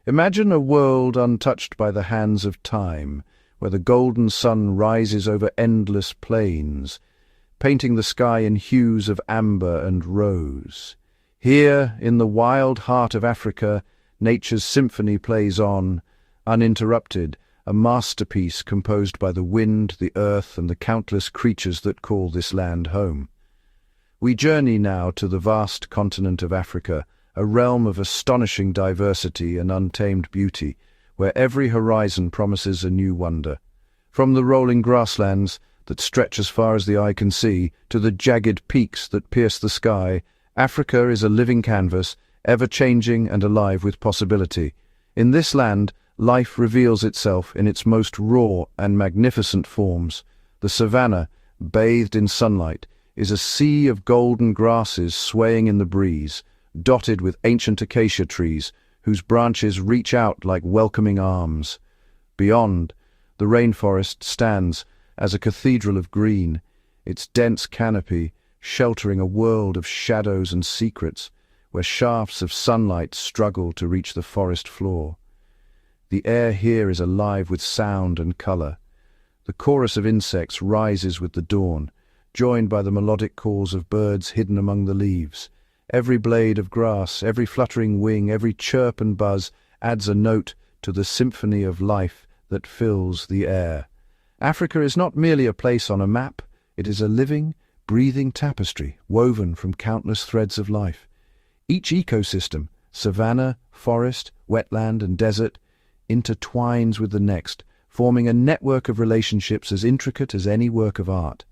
Imagine a world untouched by the hands of time, where the golden sun rises over endless plains, painting the sky in hues of amber and rose. Here, in the wild heart of Africa, nature's symphony plays on, uninterrupted, a masterpiece composed by the wind, the earth, and the countless creatures that call this land home. We journey now to the vast continent of Africa, a realm of astonishing diversity and untamed beauty, where every horizon promises a new wonder. From the rolling grasslands that stretch as far as the eye can see, to the jagged peaks that pierce the sky, Africa is a living canvas, ever-changing and alive with possibility. In this land, life reveals itself in its most raw and magnificent forms. The savanna, bathed in sunlight, is a sea of golden grasses swaying in the breeze, dotted with ancient acacia trees, whose branches reach out like welcoming arms. Beyond, the rainforest stands as a cathedral of green, its dense canopy sheltering a world of shadows and secrets, where shafts of sunlight struggle to reach the forest floor. The air here is alive with sound and color. The chorus of insects rises with the dawn, joined by the melodic calls of birds hidden among the leaves. Every blade of grass, every fluttering wing, every chirp and buzz adds a note to the symphony of life that fills the air. Africa is not merely a place on a map, it is a living, breathing tapestry woven from countless threads of life. Each ecosystem, savanna, forest, wetland, and desert, intertwines with the next, forming a network of relationships as intricate as any work of art.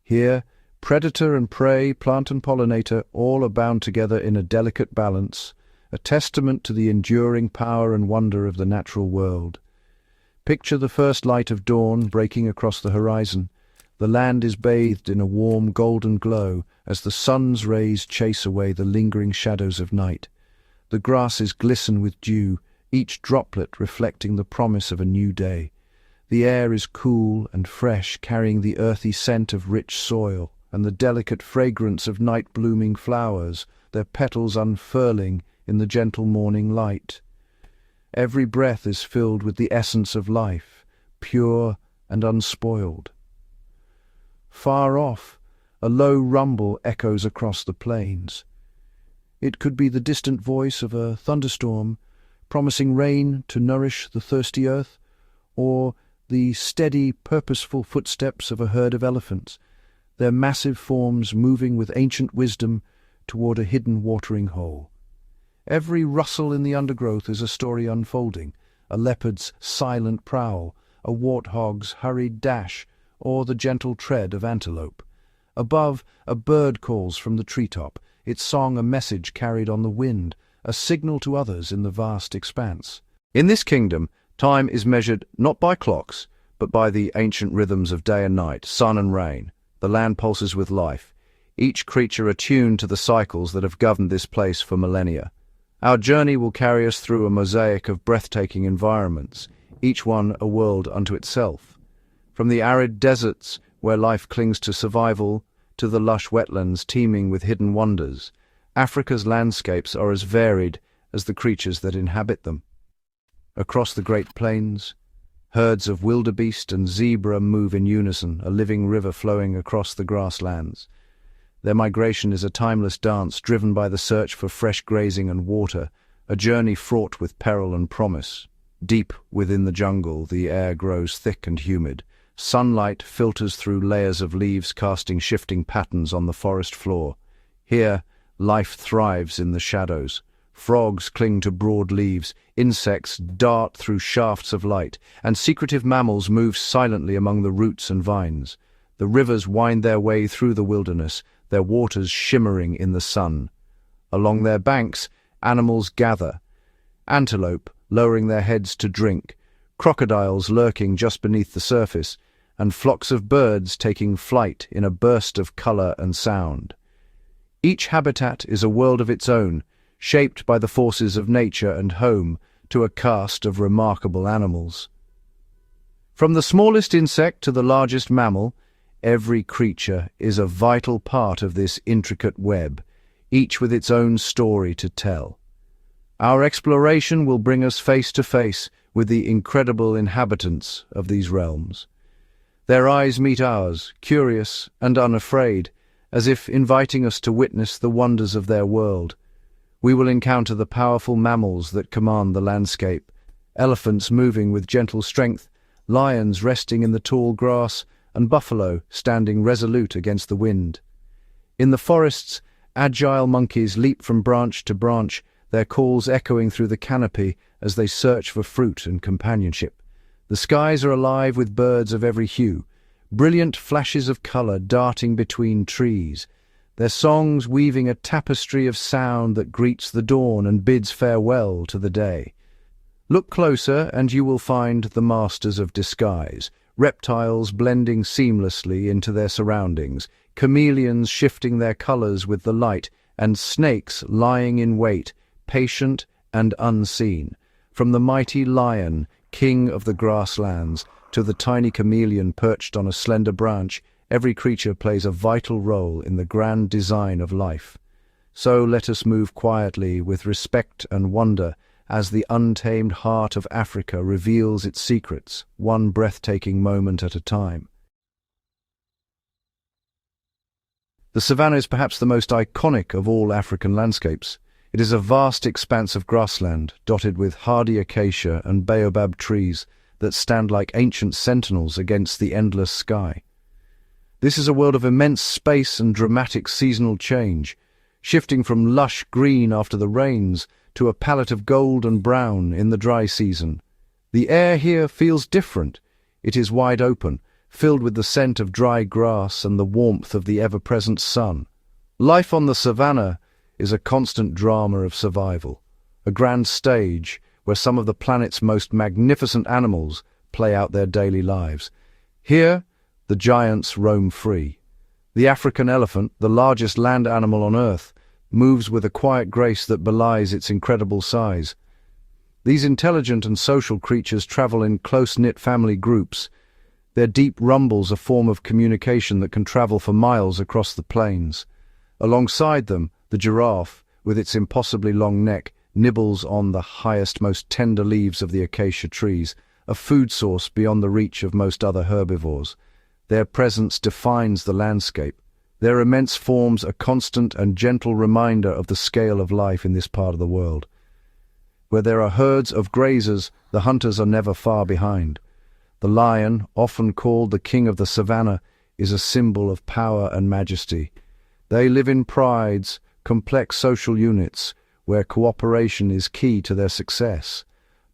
Here, predator and prey, plant and pollinator, all are bound together in a delicate balance, a testament to the enduring power and wonder of the natural world. Picture the first light of dawn breaking across the horizon. The land is bathed in a warm golden glow as the sun's rays chase away the lingering shadows of night. The grasses glisten with dew, each droplet reflecting the promise of a new day. The air is cool and fresh, carrying the earthy scent of rich soil and the delicate fragrance of night-blooming flowers, their petals unfurling in the gentle morning light. Every breath is filled with the essence of life, pure and unspoiled. Far off, a low rumble echoes across the plains. It could be the distant voice of a thunderstorm, promising rain to nourish the thirsty earth, or the steady, purposeful footsteps of a herd of elephants, their massive forms moving with ancient wisdom toward a hidden watering hole. Every rustle in the undergrowth is a story unfolding, a leopard's silent prowl, a warthog's hurried dash, or the gentle tread of antelope. Above, a bird calls from the treetop, its song a message carried on the wind, a signal to others in the vast expanse. In this kingdom, time is measured not by clocks, but by the ancient rhythms of day and night, sun and rain. The land pulses with life, each creature attuned to the cycles that have governed this place for millennia. Our journey will carry us through a mosaic of breathtaking environments, each one a world unto itself. From the arid deserts, where life clings to survival, to the lush wetlands teeming with hidden wonders, Africa's landscapes are as varied as the creatures that inhabit them. Across the Great Plains, herds of wildebeest and zebra move in unison, a living river flowing across the grasslands. Their migration is a timeless dance driven by the search for fresh grazing and water, a journey fraught with peril and promise. Deep within the jungle, the air grows thick and humid. Sunlight filters through layers of leaves, casting shifting patterns on the forest floor. Here, life thrives in the shadows. Frogs cling to broad leaves, insects dart through shafts of light, and secretive mammals move silently among the roots and vines. The rivers wind their way through the wilderness, their waters shimmering in the sun. Along their banks, animals gather, antelope lowering their heads to drink, crocodiles lurking just beneath the surface, and flocks of birds taking flight in a burst of color and sound. Each habitat is a world of its own, shaped by the forces of nature and home to a cast of remarkable animals. From the smallest insect to the largest mammal, every creature is a vital part of this intricate web, each with its own story to tell. Our exploration will bring us face to face with the incredible inhabitants of these realms. Their eyes meet ours, curious and unafraid, as if inviting us to witness the wonders of their world. We will encounter the powerful mammals that command the landscape, elephants moving with gentle strength, lions resting in the tall grass, and buffalo standing resolute against the wind. In the forests, agile monkeys leap from branch to branch, their calls echoing through the canopy as they search for fruit and companionship. The skies are alive with birds of every hue, brilliant flashes of color darting between trees, their songs weaving a tapestry of sound that greets the dawn and bids farewell to the day. Look closer and you will find the masters of disguise, reptiles blending seamlessly into their surroundings, chameleons shifting their colors with the light, and snakes lying in wait, patient and unseen. From the mighty lion, king of the grasslands, to the tiny chameleon perched on a slender branch, every creature plays a vital role in the grand design of life. So let us move quietly with respect and wonder as the untamed heart of Africa reveals its secrets, one breathtaking moment at a time. The savanna is perhaps the most iconic of all African landscapes. It is a vast expanse of grassland, dotted with hardy acacia and baobab trees that stand like ancient sentinels against the endless sky. This is a world of immense space and dramatic seasonal change, shifting from lush green after the rains to a palette of gold and brown in the dry season. The air here feels different. It is wide open, filled with the scent of dry grass and the warmth of the ever-present sun. Life on the savanna is a constant drama of survival, a grand stage where some of the planet's most magnificent animals play out their daily lives. Here, the giants roam free. The African elephant, the largest land animal on Earth, moves with a quiet grace that belies its incredible size. These intelligent and social creatures travel in close-knit family groups, their deep rumbles a form of communication that can travel for miles across the plains. Alongside them, the giraffe, with its impossibly long neck, nibbles on the highest, most tender leaves of the acacia trees, a food source beyond the reach of most other herbivores. Their presence defines the landscape, their immense forms a constant and gentle reminder of the scale of life in this part of the world. Where there are herds of grazers, the hunters are never far behind. The lion, often called the king of the savanna, is a symbol of power and majesty. They live in prides, complex social units, where cooperation is key to their success.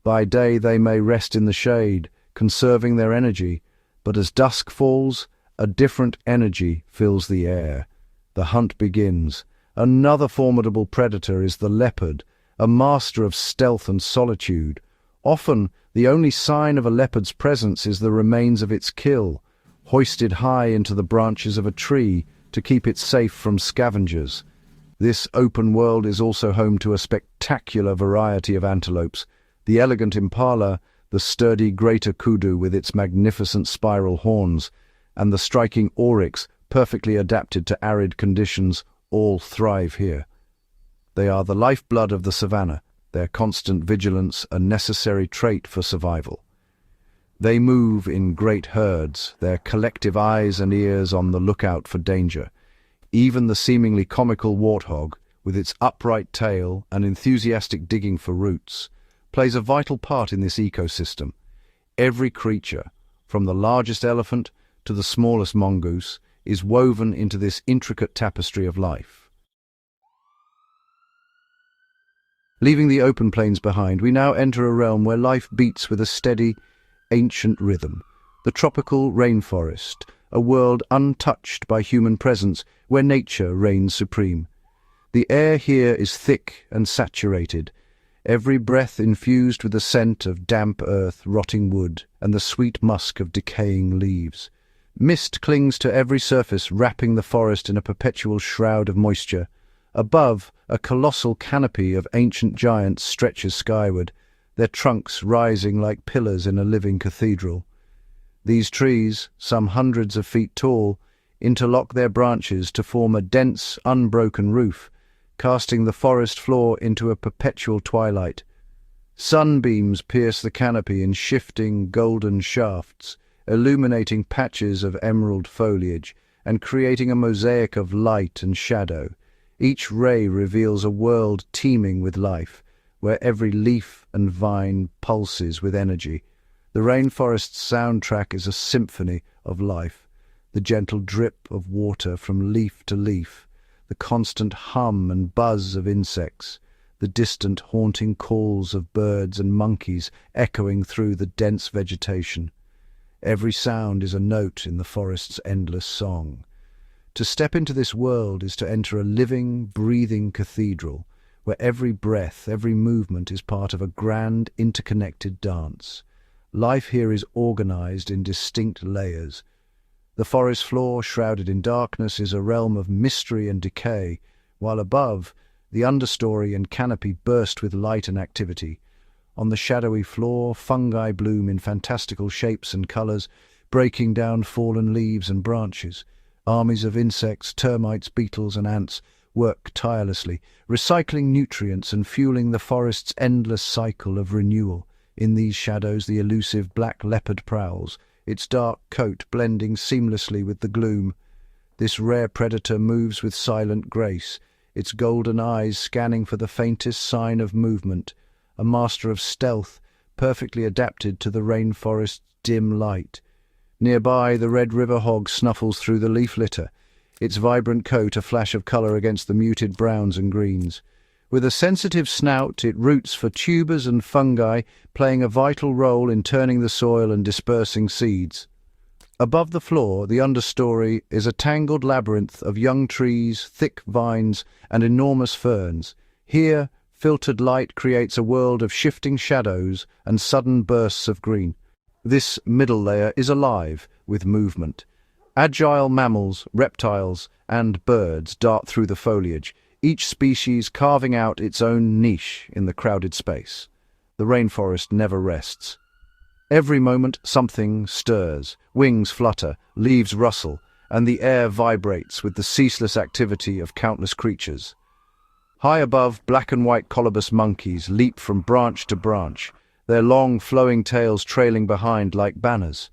By day they may rest in the shade, conserving their energy, but as dusk falls, a different energy fills the air. The hunt begins. Another formidable predator is the leopard, a master of stealth and solitude. Often, the only sign of a leopard's presence is the remains of its kill, hoisted high into the branches of a tree to keep it safe from scavengers. This open world is also home to a spectacular variety of antelopes, the elegant impala, the sturdy greater kudu with its magnificent spiral horns, and the striking oryx, perfectly adapted to arid conditions, all thrive here. They are the lifeblood of the savanna, their constant vigilance a necessary trait for survival. They move in great herds, their collective eyes and ears on the lookout for danger. Even the seemingly comical warthog, with its upright tail and enthusiastic digging for roots, plays a vital part in this ecosystem. Every creature, from the largest elephant to the smallest mongoose, is woven into this intricate tapestry of life. Leaving the open plains behind, we now enter a realm where life beats with a steady, ancient rhythm. The tropical rainforest, a world untouched by human presence, where nature reigns supreme. The air here is thick and saturated, every breath infused with the scent of damp earth, rotting wood, and the sweet musk of decaying leaves. Mist clings to every surface, wrapping the forest in a perpetual shroud of moisture. Above, a colossal canopy of ancient giants stretches skyward, their trunks rising like pillars in a living cathedral. These trees, some hundreds of feet tall, interlock their branches to form a dense, unbroken roof, casting the forest floor into a perpetual twilight. Sunbeams pierce the canopy in shifting golden shafts, illuminating patches of emerald foliage and creating a mosaic of light and shadow. Each ray reveals a world teeming with life, where every leaf and vine pulses with energy. The rainforest's soundtrack is a symphony of life, the gentle drip of water from leaf to leaf, the constant hum and buzz of insects, the distant haunting calls of birds and monkeys echoing through the dense vegetation. Every sound is a note in the forest's endless song. To step into this world is to enter a living, breathing cathedral, where every breath, every movement is part of a grand, interconnected dance. Life here is organized in distinct layers. The forest floor, shrouded in darkness, is a realm of mystery and decay, while above, the understory and canopy burst with light and activity. On the shadowy floor, fungi bloom in fantastical shapes and colors, breaking down fallen leaves and branches. Armies of insects, termites, beetles, and ants work tirelessly, recycling nutrients and fueling the forest's endless cycle of renewal. In these shadows, the elusive black leopard prowls, its dark coat blending seamlessly with the gloom. This rare predator moves with silent grace, its golden eyes scanning for the faintest sign of movement, a master of stealth, perfectly adapted to the rainforest's dim light. Nearby, the red river hog snuffles through the leaf litter, its vibrant coat a flash of colour against the muted browns and greens. With a sensitive snout, it roots for tubers and fungi, playing a vital role in turning the soil and dispersing seeds. Above the floor, the understory is a tangled labyrinth of young trees, thick vines, and enormous ferns. Here, filtered light creates a world of shifting shadows and sudden bursts of green. This middle layer is alive with movement. Agile mammals, reptiles, and birds dart through the foliage, each species carving out its own niche in the crowded space. The rainforest never rests. Every moment something stirs, wings flutter, leaves rustle, and the air vibrates with the ceaseless activity of countless creatures. High above, black and white colobus monkeys leap from branch to branch, their long flowing tails trailing behind like banners.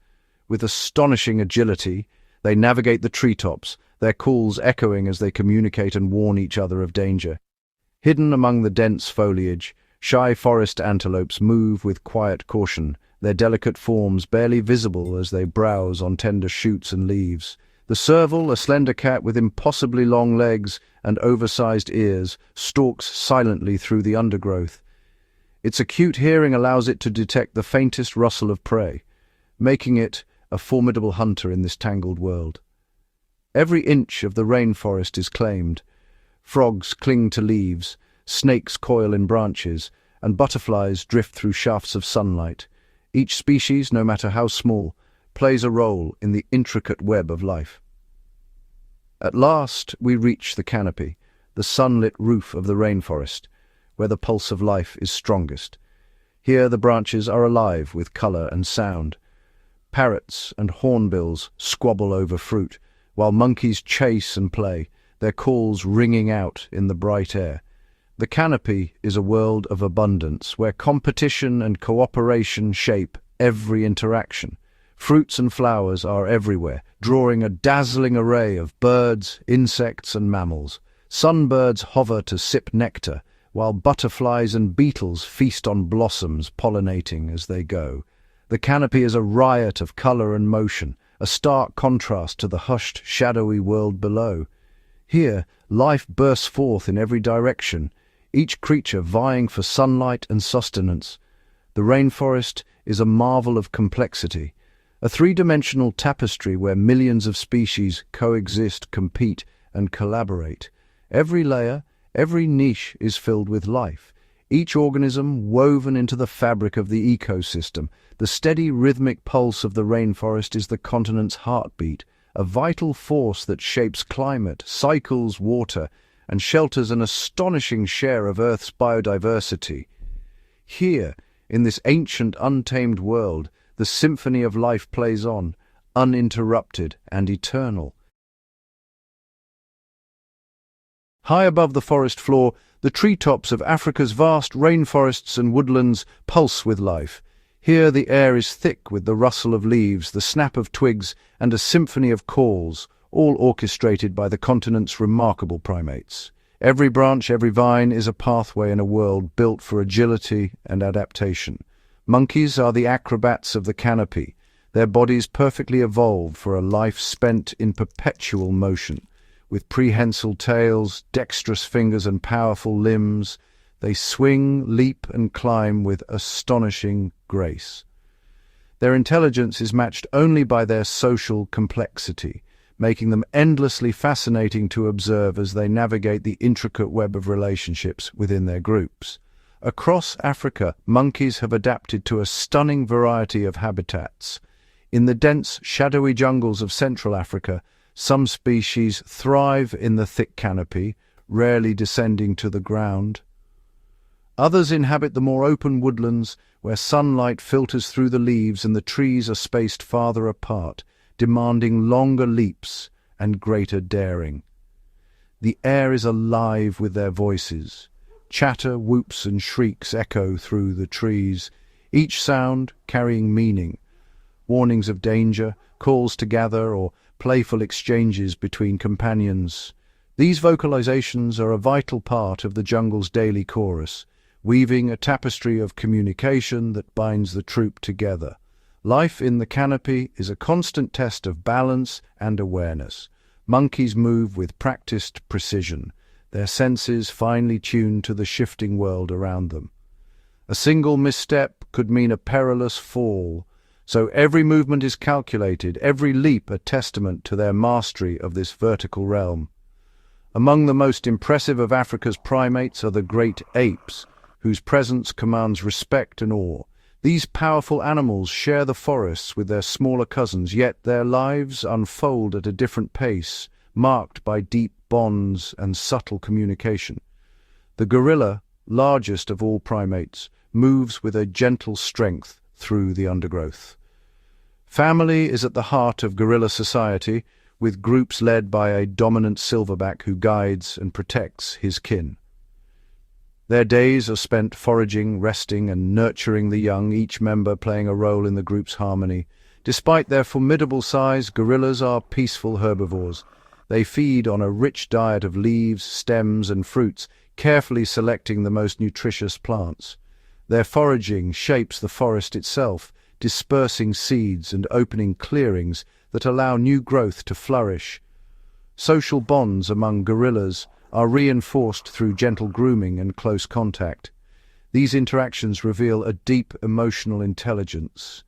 With astonishing agility, they navigate the treetops, their calls echoing as they communicate and warn each other of danger. Hidden among the dense foliage, shy forest antelopes move with quiet caution, their delicate forms barely visible as they browse on tender shoots and leaves. The serval, a slender cat with impossibly long legs and oversized ears, stalks silently through the undergrowth. Its acute hearing allows it to detect the faintest rustle of prey, making it a formidable hunter in this tangled world. Every inch of the rainforest is claimed. Frogs cling to leaves, snakes coil in branches, and butterflies drift through shafts of sunlight. Each species, no matter how small, plays a role in the intricate web of life. At last we reach the canopy, the sunlit roof of the rainforest, where the pulse of life is strongest. Here the branches are alive with colour and sound. Parrots and hornbills squabble over fruit, while monkeys chase and play, their calls ringing out in the bright air. The canopy is a world of abundance, where competition and cooperation shape every interaction. Fruits and flowers are everywhere, drawing a dazzling array of birds, insects, and mammals. Sunbirds hover to sip nectar, while butterflies and beetles feast on blossoms, pollinating as they go. The canopy is a riot of colour and motion, a stark contrast to the hushed, shadowy world below. Here, life bursts forth in every direction, each creature vying for sunlight and sustenance. The rainforest is a marvel of complexity, a three-dimensional tapestry where millions of species coexist, compete, and collaborate. Every layer, every niche is filled with life, each organism woven into the fabric of the ecosystem. The steady rhythmic pulse of the rainforest is the continent's heartbeat, a vital force that shapes climate, cycles water, and shelters an astonishing share of Earth's biodiversity. Here, in this ancient, untamed world, the symphony of life plays on, uninterrupted and eternal. High above the forest floor, the treetops of Africa's vast rainforests and woodlands pulse with life. Here the air is thick with the rustle of leaves, the snap of twigs, and a symphony of calls, all orchestrated by the continent's remarkable primates. Every branch, every vine is a pathway in a world built for agility and adaptation. Monkeys are the acrobats of the canopy, their bodies perfectly evolved for a life spent in perpetual motion. With prehensile tails, dexterous fingers, and powerful limbs, they swing, leap, and climb with astonishing grace. Their intelligence is matched only by their social complexity, making them endlessly fascinating to observe as they navigate the intricate web of relationships within their groups. Across Africa, monkeys have adapted to a stunning variety of habitats. In the dense, shadowy jungles of Central Africa, some species thrive in the thick canopy, rarely descending to the ground. Others inhabit the more open woodlands, where sunlight filters through the leaves and the trees are spaced farther apart, demanding longer leaps and greater daring. The air is alive with their voices. Chatter, whoops, and shrieks echo through the trees, each sound carrying meaning. Warnings of danger, calls to gather, or playful exchanges between companions. These vocalizations are a vital part of the jungle's daily chorus, weaving a tapestry of communication that binds the troop together. Life in the canopy is a constant test of balance and awareness. Monkeys move with practiced precision, their senses finely tuned to the shifting world around them. A single misstep could mean a perilous fall, so every movement is calculated, every leap a testament to their mastery of this vertical realm. Among the most impressive of Africa's primates are the great apes, whose presence commands respect and awe. These powerful animals share the forests with their smaller cousins, yet their lives unfold at a different pace, marked by deep bonds and subtle communication. The gorilla, largest of all primates, moves with a gentle strength through the undergrowth. Family is at the heart of gorilla society, with groups led by a dominant silverback who guides and protects his kin. Their days are spent foraging, resting, and nurturing the young, each member playing a role in the group's harmony. Despite their formidable size, gorillas are peaceful herbivores. They feed on a rich diet of leaves, stems, and fruits, carefully selecting the most nutritious plants. Their foraging shapes the forest itself, dispersing seeds and opening clearings that allow new growth to flourish. Social bonds among gorillas are reinforced through gentle grooming and close contact. These interactions reveal a deep emotional intelligence.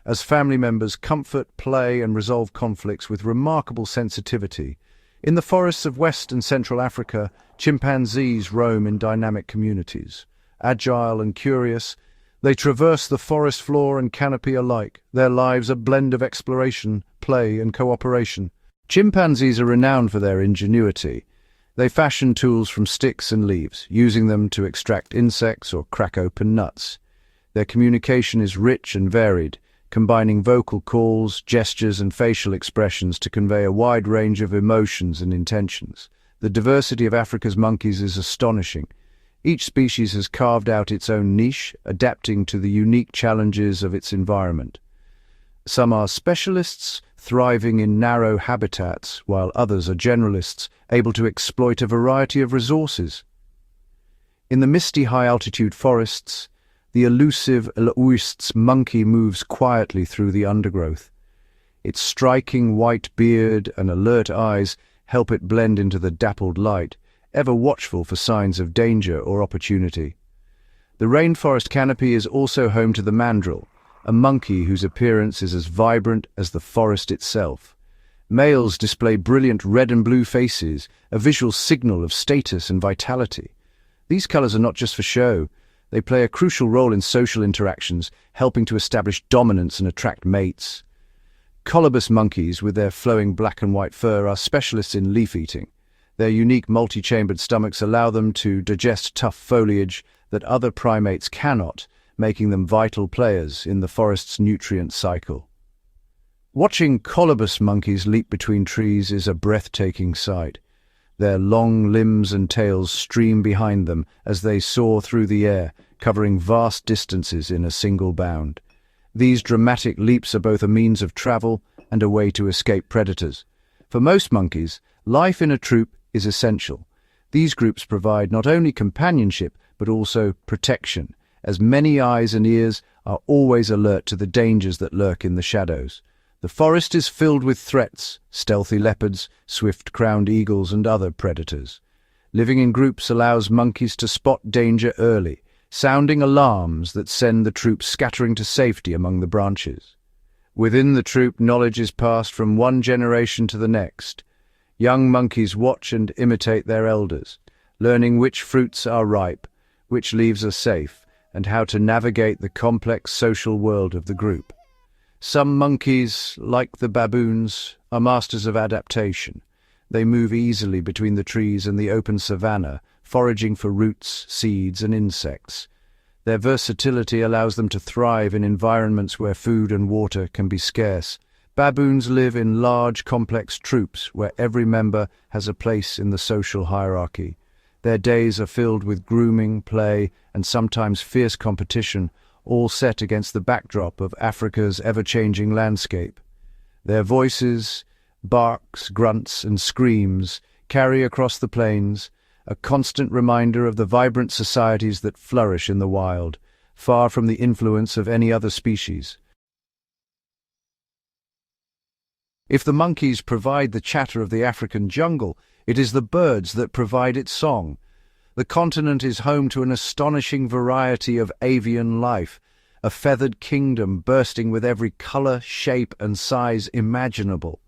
As family members comfort, play, and resolve conflicts with remarkable sensitivity. In the forests of West and Central Africa, chimpanzees roam in dynamic communities. Agile and curious, they traverse the forest floor and canopy alike, their lives a blend of exploration, play, and cooperation. Chimpanzees are renowned for their ingenuity. They fashion tools from sticks and leaves, using them to extract insects or crack open nuts. Their communication is rich and varied, combining vocal calls, gestures, and facial expressions to convey a wide range of emotions and intentions. The diversity of Africa's monkeys is astonishing. Each species has carved out its own niche, adapting to the unique challenges of its environment. Some are specialists, thriving in narrow habitats, while others are generalists, able to exploit a variety of resources. In the misty high-altitude forests, the elusive L'Oust's monkey moves quietly through the undergrowth. Its striking white beard and alert eyes help it blend into the dappled light, ever watchful for signs of danger or opportunity. The rainforest canopy is also home to the mandrill, a monkey whose appearance is as vibrant as the forest itself. Males display brilliant red and blue faces, a visual signal of status and vitality. These colors are not just for show. They play a crucial role in social interactions, helping to establish dominance and attract mates. Colobus monkeys, with their flowing black and white fur, are specialists in leaf eating. Their unique multi-chambered stomachs allow them to digest tough foliage that other primates cannot, making them vital players in the forest's nutrient cycle. Watching colobus monkeys leap between trees is a breathtaking sight. Their long limbs and tails stream behind them as they soar through the air, covering vast distances in a single bound. These dramatic leaps are both a means of travel and a way to escape predators. For most monkeys, life in a troop is essential. These groups provide not only companionship but also protection, as many eyes and ears are always alert to the dangers that lurk in the shadows. The forest is filled with threats: stealthy leopards, swift-crowned eagles, and other predators. Living in groups allows monkeys to spot danger early, sounding alarms that send the troop scattering to safety among the branches. Within the troop, knowledge is passed from one generation to the next. Young monkeys watch and imitate their elders, learning which fruits are ripe, which leaves are safe, and how to navigate the complex social world of the group. Some monkeys, like the baboons, are masters of adaptation. They move easily between the trees and the open savanna, foraging for roots, seeds, and insects. Their versatility allows them to thrive in environments where food and water can be scarce. Baboons live in large, complex troops where every member has a place in the social hierarchy. Their days are filled with grooming, play, and sometimes fierce competition, all set against the backdrop of Africa's ever-changing landscape. Their voices, barks, grunts, and screams carry across the plains, a constant reminder of the vibrant societies that flourish in the wild, far from the influence of any other species. If the monkeys provide the chatter of the African jungle, it is the birds that provide its song. The continent is home to an astonishing variety of avian life, a feathered kingdom bursting with every color, shape, and size imaginable.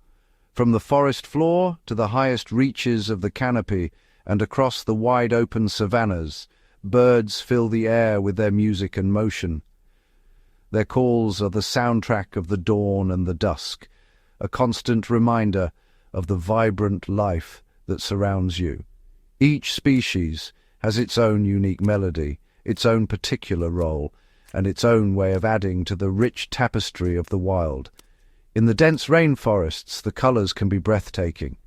From the forest floor to the highest reaches of the canopy and across the wide-open savannas, birds fill the air with their music and motion. Their calls are the soundtrack of the dawn and the dusk, a constant reminder of the vibrant life that surrounds you. Each species has its own unique melody, its own particular role, and its own way of adding to the rich tapestry of the wild. In the dense rainforests, the colors can be breathtaking.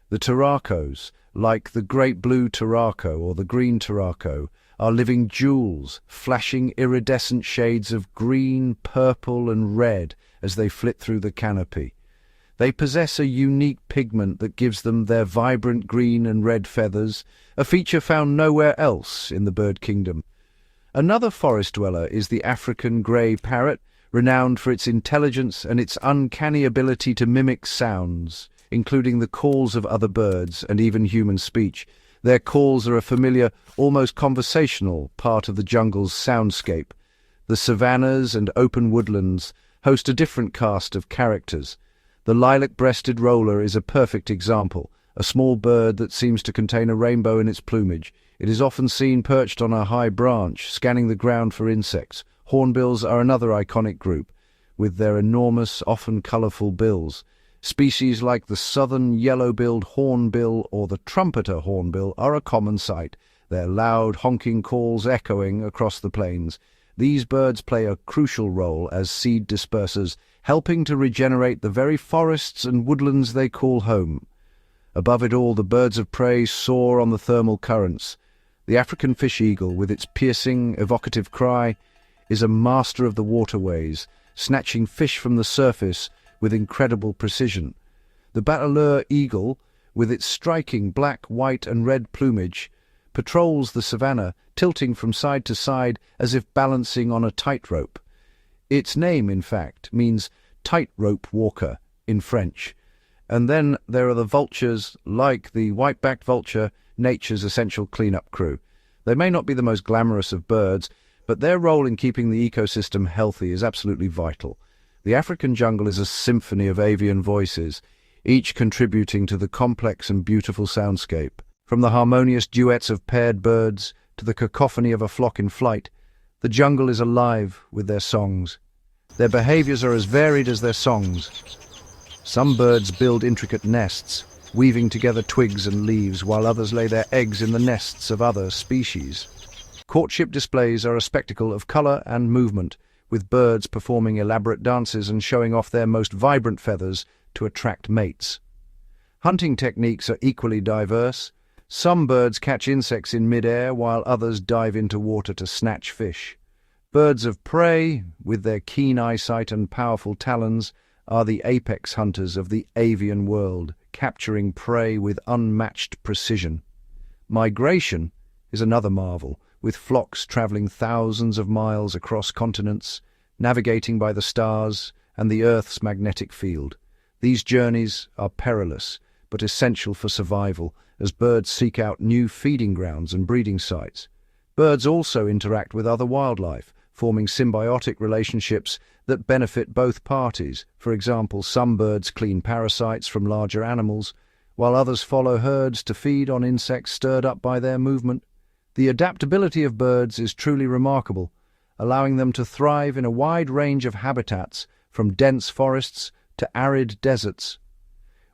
The turacos, like the great blue turaco or the green turaco, are living jewels, flashing iridescent shades of green, purple, and red as they flit through the canopy. They possess a unique pigment that gives them their vibrant green and red feathers, a feature found nowhere else in the bird kingdom. Another forest dweller is the African grey parrot, renowned for its intelligence and its uncanny ability to mimic sounds, including the calls of other birds and even human speech. Their calls are a familiar, almost conversational part of the jungle's soundscape. The savannas and open woodlands host a different cast of characters. The lilac-breasted roller is a perfect example, a small bird that seems to contain a rainbow in its plumage. It is often seen perched on a high branch, scanning the ground for insects. Hornbills are another iconic group, with their enormous, often colorful bills. Species like the southern yellow-billed hornbill or the trumpeter hornbill are a common sight, their loud, honking calls echoing across the plains. These birds play a crucial role as seed dispersers, helping to regenerate the very forests and woodlands they call home. Above it all, the birds of prey soar on the thermal currents. The African fish eagle, with its piercing, evocative cry, is a master of the waterways, snatching fish from the surface with incredible precision. The battler eagle, with its striking black, white, and red plumage, patrols the savanna, tilting from side to side as if balancing on a tightrope. Its name, in fact, means tightrope walker in French. And then there are the vultures, like the white-backed vulture, nature's essential cleanup crew. They may not be the most glamorous of birds, but their role in keeping the ecosystem healthy is absolutely vital. The African jungle is a symphony of avian voices, each contributing to the complex and beautiful soundscape. From the harmonious duets of paired birds to the cacophony of a flock in flight, the jungle is alive with their songs. Their behaviors are as varied as their songs. Some birds build intricate nests, weaving together twigs and leaves, while others lay their eggs in the nests of other species. Courtship displays are a spectacle of color and movement, with birds performing elaborate dances and showing off their most vibrant feathers to attract mates. Hunting techniques are equally diverse. Some birds catch insects in mid-air while others dive into water to snatch fish. Birds of prey, with their keen eyesight and powerful talons, are the apex hunters of the avian world, capturing prey with unmatched precision. Migration is another marvel, with flocks traveling thousands of miles across continents, navigating by the stars and the Earth's magnetic field. These journeys are perilous, but essential for survival, as birds seek out new feeding grounds and breeding sites. Birds also interact with other wildlife, forming symbiotic relationships that benefit both parties. For example, some birds clean parasites from larger animals, while others follow herds to feed on insects stirred up by their movement. The adaptability of birds is truly remarkable, allowing them to thrive in a wide range of habitats, from dense forests to arid deserts.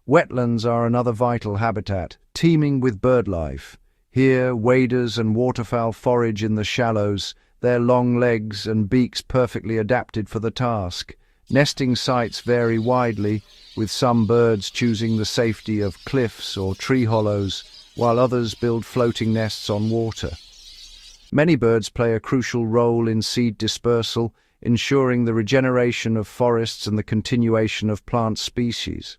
Wetlands are another vital habitat, teeming with birdlife. Here, waders and waterfowl forage in the shallows, their long legs and beaks perfectly adapted for the task. Nesting sites vary widely, with some birds choosing the safety of cliffs or tree hollows, while others build floating nests on water. Many birds play a crucial role in seed dispersal, ensuring the regeneration of forests and the continuation of plant species.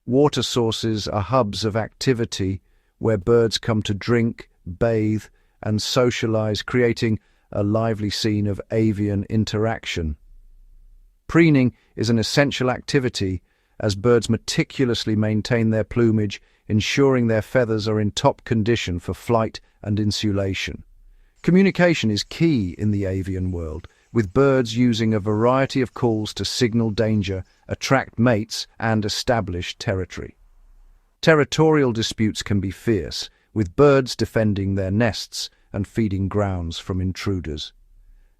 Water sources are hubs of activity where birds come to drink, bathe, and socialize, creating a lively scene of avian interaction. Preening is an essential activity as birds meticulously maintain their plumage, ensuring their feathers are in top condition for flight and insulation. Communication is key in the avian world, with birds using a variety of calls to signal danger, attract mates, and establish territory. Territorial disputes can be fierce, with birds defending their nests and feeding grounds from intruders.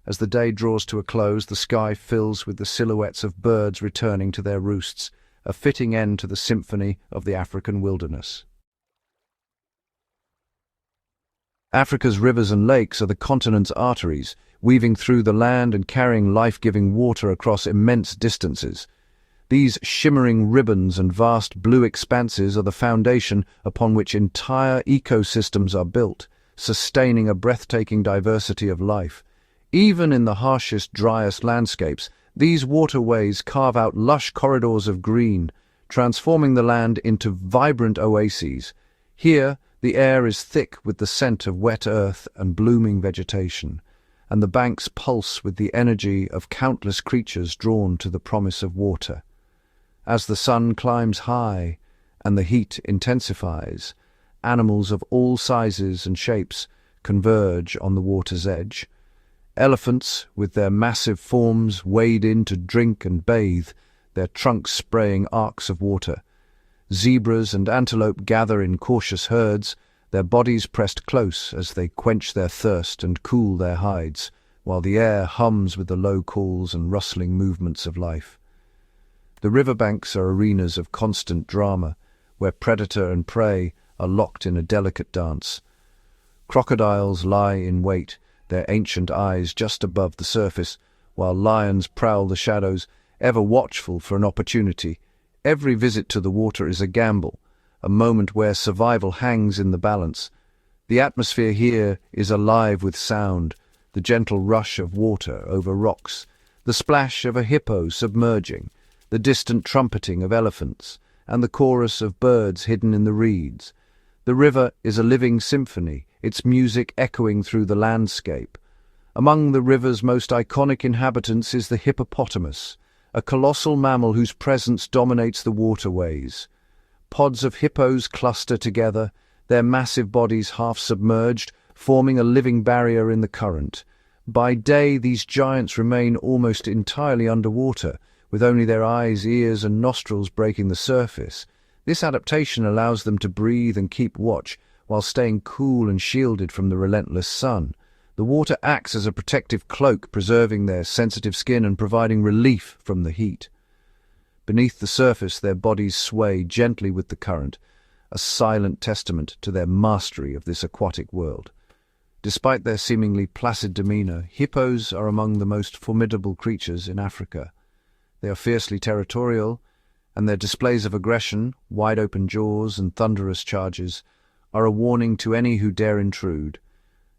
As the day draws to a close, the sky fills with the silhouettes of birds returning to their roosts, a fitting end to the symphony of the African wilderness. Africa's rivers and lakes are the continent's arteries, weaving through the land and carrying life-giving water across immense distances. These shimmering ribbons and vast blue expanses are the foundation upon which entire ecosystems are built, sustaining a breathtaking diversity of life. Even in the harshest, driest landscapes, these waterways carve out lush corridors of green, transforming the land into vibrant oases. Here, the air is thick with the scent of wet earth and blooming vegetation, and the banks pulse with the energy of countless creatures drawn to the promise of water. As the sun climbs high and the heat intensifies, animals of all sizes and shapes converge on the water's edge. Elephants, with their massive forms, wade in to drink and bathe, their trunks spraying arcs of water. Zebras and antelope gather in cautious herds, their bodies pressed close as they quench their thirst and cool their hides, while the air hums with the low calls and rustling movements of life. The riverbanks are arenas of constant drama, where predator and prey are locked in a delicate dance. Crocodiles lie in wait, their ancient eyes just above the surface, while lions prowl the shadows, ever watchful for an opportunity. Every visit to the water is a gamble, a moment where survival hangs in the balance. The atmosphere here is alive with sound, the gentle rush of water over rocks, the splash of a hippo submerging, the distant trumpeting of elephants, and the chorus of birds hidden in the reeds. The river is a living symphony, its music echoing through the landscape. Among the river's most iconic inhabitants is the hippopotamus, a colossal mammal whose presence dominates the waterways. Pods of hippos cluster together, their massive bodies half submerged, forming a living barrier in the current. By day, these giants remain almost entirely underwater, with only their eyes, ears, and nostrils breaking the surface. This adaptation allows them to breathe and keep watch, while staying cool and shielded from the relentless sun. The water acts as a protective cloak, preserving their sensitive skin and providing relief from the heat. Beneath the surface, their bodies sway gently with the current, a silent testament to their mastery of this aquatic world. Despite their seemingly placid demeanor, hippos are among the most formidable creatures in Africa. They are fiercely territorial, and their displays of aggression, wide-open jaws and thunderous charges, are a warning to any who dare intrude.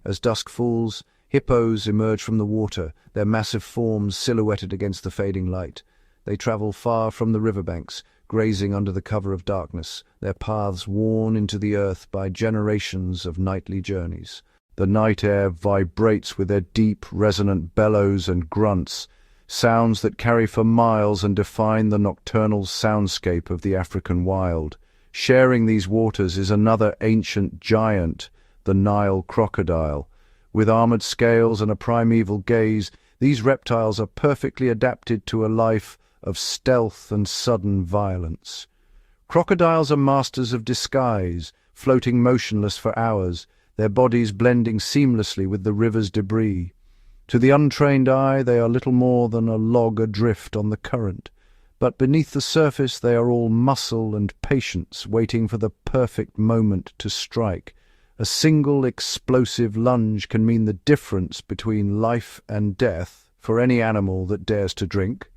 As dusk falls, hippos emerge from the water, their massive forms silhouetted against the fading light. They travel far from the riverbanks, grazing under the cover of darkness, their paths worn into the earth by generations of nightly journeys. The night air vibrates with their deep, resonant bellows and grunts, sounds that carry for miles and define the nocturnal soundscape of the African wild. Sharing these waters is another ancient giant, the Nile crocodile. With armored scales and a primeval gaze, these reptiles are perfectly adapted to a life of stealth and sudden violence. Crocodiles are masters of disguise, floating motionless for hours, their bodies blending seamlessly with the river's debris. To the untrained eye, they are little more than a log adrift on the current, but beneath the surface they are all muscle and patience, waiting for the perfect moment to strike. A single explosive lunge can mean the difference between life and death for any animal that dares to drink.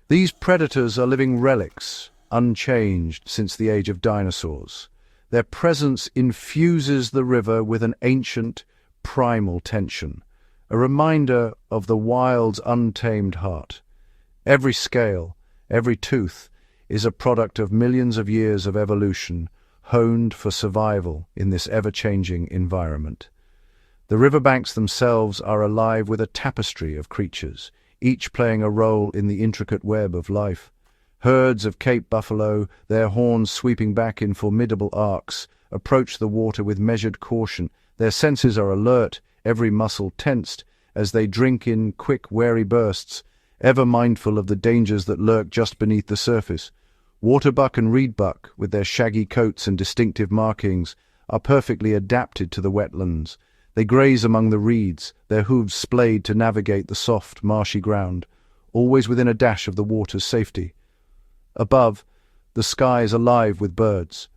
These predators are living relics, unchanged since the age of dinosaurs. Their presence infuses the river with an ancient, primal tension, a reminder of the wild's untamed heart. Every scale, every tooth, is a product of millions of years of evolution, honed for survival in this ever-changing environment. The riverbanks themselves are alive with a tapestry of creatures, each playing a role in the intricate web of life. Herds of Cape buffalo, their horns sweeping back in formidable arcs, approach the water with measured caution. Their senses are alert, every muscle tensed, as they drink in quick, wary bursts, ever mindful of the dangers that lurk just beneath the surface. Waterbuck and reedbuck, with their shaggy coats and distinctive markings, are perfectly adapted to the wetlands. They graze among the reeds, their hooves splayed to navigate the soft, marshy ground, always within a dash of the water's safety. Above, the sky is alive with birds.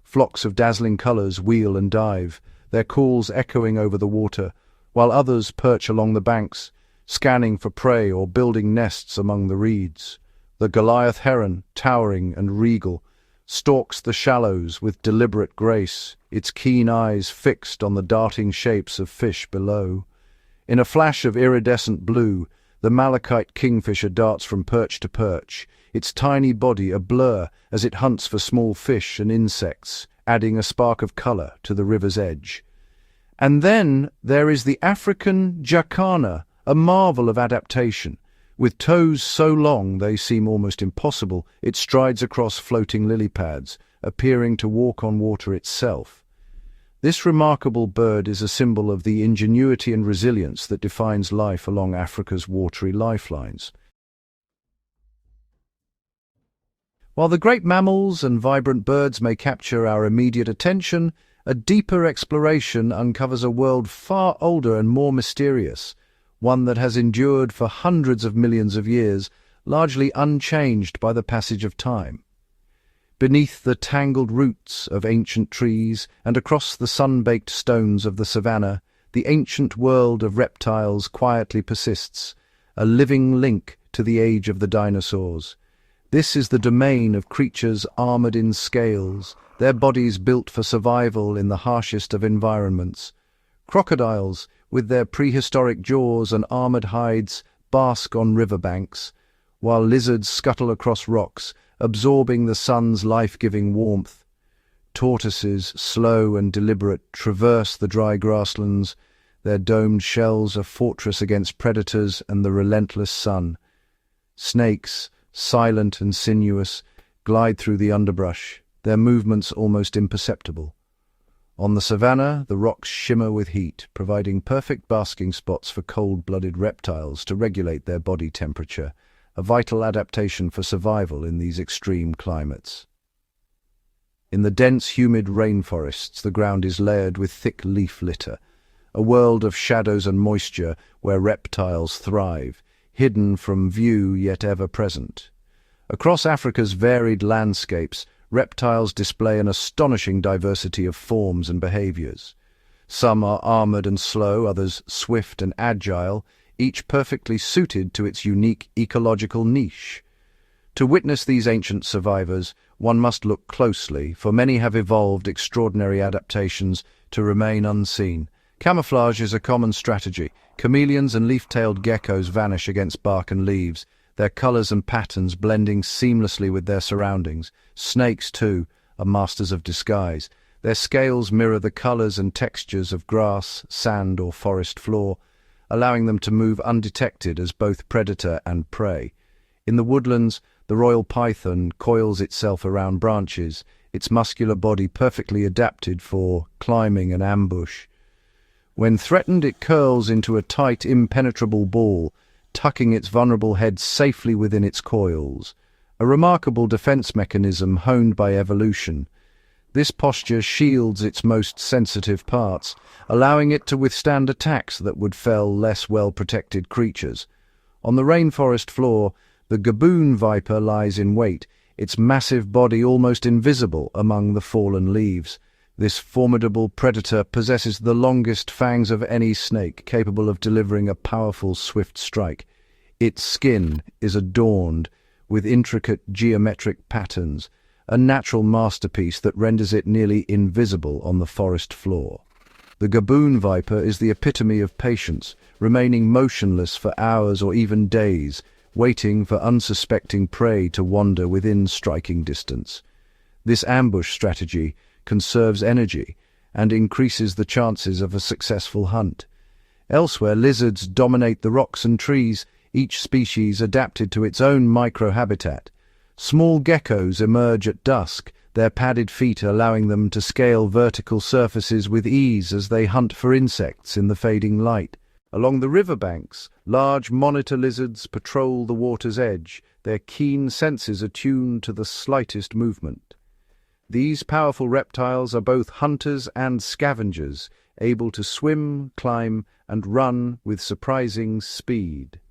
Flocks of dazzling colours wheel and dive, their calls echoing over the water, while others perch along the banks, scanning for prey or building nests among the reeds. The Goliath heron, towering and regal, stalks the shallows with deliberate grace, its keen eyes fixed on the darting shapes of fish below. In a flash of iridescent blue, the malachite kingfisher darts from perch to perch, its tiny body a blur as it hunts for small fish and insects, adding a spark of colour to the river's edge. And then there is the African jacana, a marvel of adaptation. With toes so long they seem almost impossible, it strides across floating lily pads, appearing to walk on water itself. This remarkable bird is a symbol of the ingenuity and resilience that defines life along Africa's watery lifelines. While the great mammals and vibrant birds may capture our immediate attention, a deeper exploration uncovers a world far older and more mysterious, one that has endured for hundreds of millions of years, largely unchanged by the passage of time. Beneath the tangled roots of ancient trees and across the sun-baked stones of the savannah, the ancient world of reptiles quietly persists, a living link to the age of the dinosaurs. This is the domain of creatures armored in scales, their bodies built for survival in the harshest of environments. Crocodiles, with their prehistoric jaws and armored hides, bask on riverbanks, while lizards scuttle across rocks, absorbing the sun's life-giving warmth. Tortoises, slow and deliberate, traverse the dry grasslands, their domed shells a fortress against predators and the relentless sun. Snakes, silent and sinuous, glide through the underbrush, their movements almost imperceptible. On the savannah, the rocks shimmer with heat, providing perfect basking spots for cold-blooded reptiles to regulate their body temperature, a vital adaptation for survival in these extreme climates. In the dense, humid rainforests, the ground is layered with thick leaf litter, a world of shadows and moisture where reptiles thrive, hidden from view yet ever present. Across Africa's varied landscapes, reptiles display an astonishing diversity of forms and behaviors. Some are armored and slow, others swift and agile, each perfectly suited to its unique ecological niche. To witness these ancient survivors, one must look closely, for many have evolved extraordinary adaptations to remain unseen. Camouflage is a common strategy. Chameleons and leaf-tailed geckos vanish against bark and leaves, their colors and patterns blending seamlessly with their surroundings. Snakes, too, are masters of disguise. Their scales mirror the colors and textures of grass, sand, or forest floor, allowing them to move undetected as both predator and prey. In the woodlands, the royal python coils itself around branches, its muscular body perfectly adapted for climbing and ambush. When threatened, it curls into a tight, impenetrable ball, tucking its vulnerable head safely within its coils, a remarkable defense mechanism honed by evolution. This posture shields its most sensitive parts, allowing it to withstand attacks that would fell less well-protected creatures. On the rainforest floor, the gaboon viper lies in wait, its massive body almost invisible among the fallen leaves. This formidable predator possesses the longest fangs of any snake, capable of delivering a powerful, swift strike. Its skin is adorned with intricate geometric patterns, a natural masterpiece that renders it nearly invisible on the forest floor. The gaboon viper is the epitome of patience, remaining motionless for hours or even days, waiting for unsuspecting prey to wander within striking distance. This ambush strategy conserves energy and increases the chances of a successful hunt. Elsewhere, lizards dominate the rocks and trees, each species adapted to its own microhabitat. Small geckos emerge at dusk, their padded feet allowing them to scale vertical surfaces with ease as they hunt for insects in the fading light. Along the riverbanks, large monitor lizards patrol the water's edge, their keen senses attuned to the slightest movement. These powerful reptiles are both hunters and scavengers, able to swim, climb, and run with surprising speed.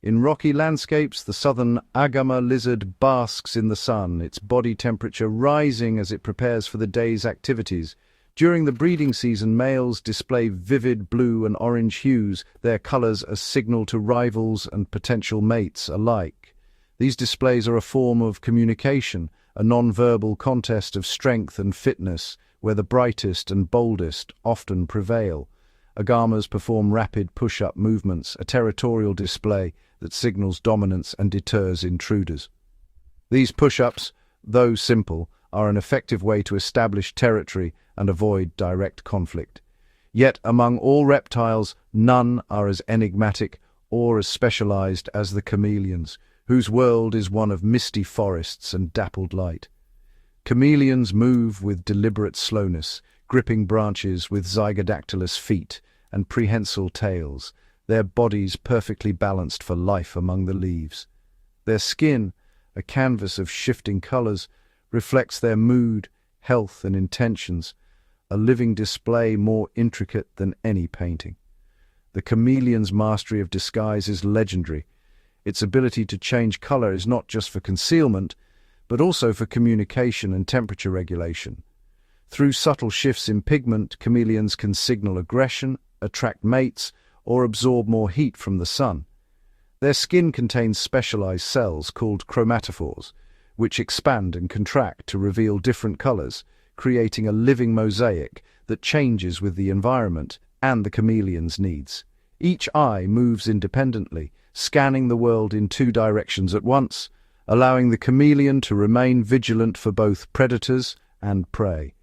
In rocky landscapes, the southern agama lizard basks in the sun, its body temperature rising as it prepares for the day's activities. During the breeding season, males display vivid blue and orange hues, their colors a signal to rivals and potential mates alike. These displays are a form of communication, a non-verbal contest of strength and fitness, where the brightest and boldest often prevail. Agamas perform rapid push-up movements, a territorial display that signals dominance and deters intruders. These push-ups, though simple, are an effective way to establish territory and avoid direct conflict. Yet among all reptiles, none are as enigmatic or as specialized as the chameleons, whose world is one of misty forests and dappled light. Chameleons move with deliberate slowness, gripping branches with zygodactylous feet and prehensile tails, their bodies perfectly balanced for life among the leaves. Their skin, a canvas of shifting colors, reflects their mood, health, and intentions, a living display more intricate than any painting. The chameleon's mastery of disguise is legendary. Its ability to change color is not just for concealment, but also for communication and temperature regulation. Through subtle shifts in pigment, chameleons can signal aggression, attract mates, or absorb more heat from the sun. Their skin contains specialized cells called chromatophores, which expand and contract to reveal different colors, creating a living mosaic that changes with the environment and the chameleon's needs. Each eye moves independently, scanning the world in two directions at once, allowing the chameleon to remain vigilant for both predators and prey.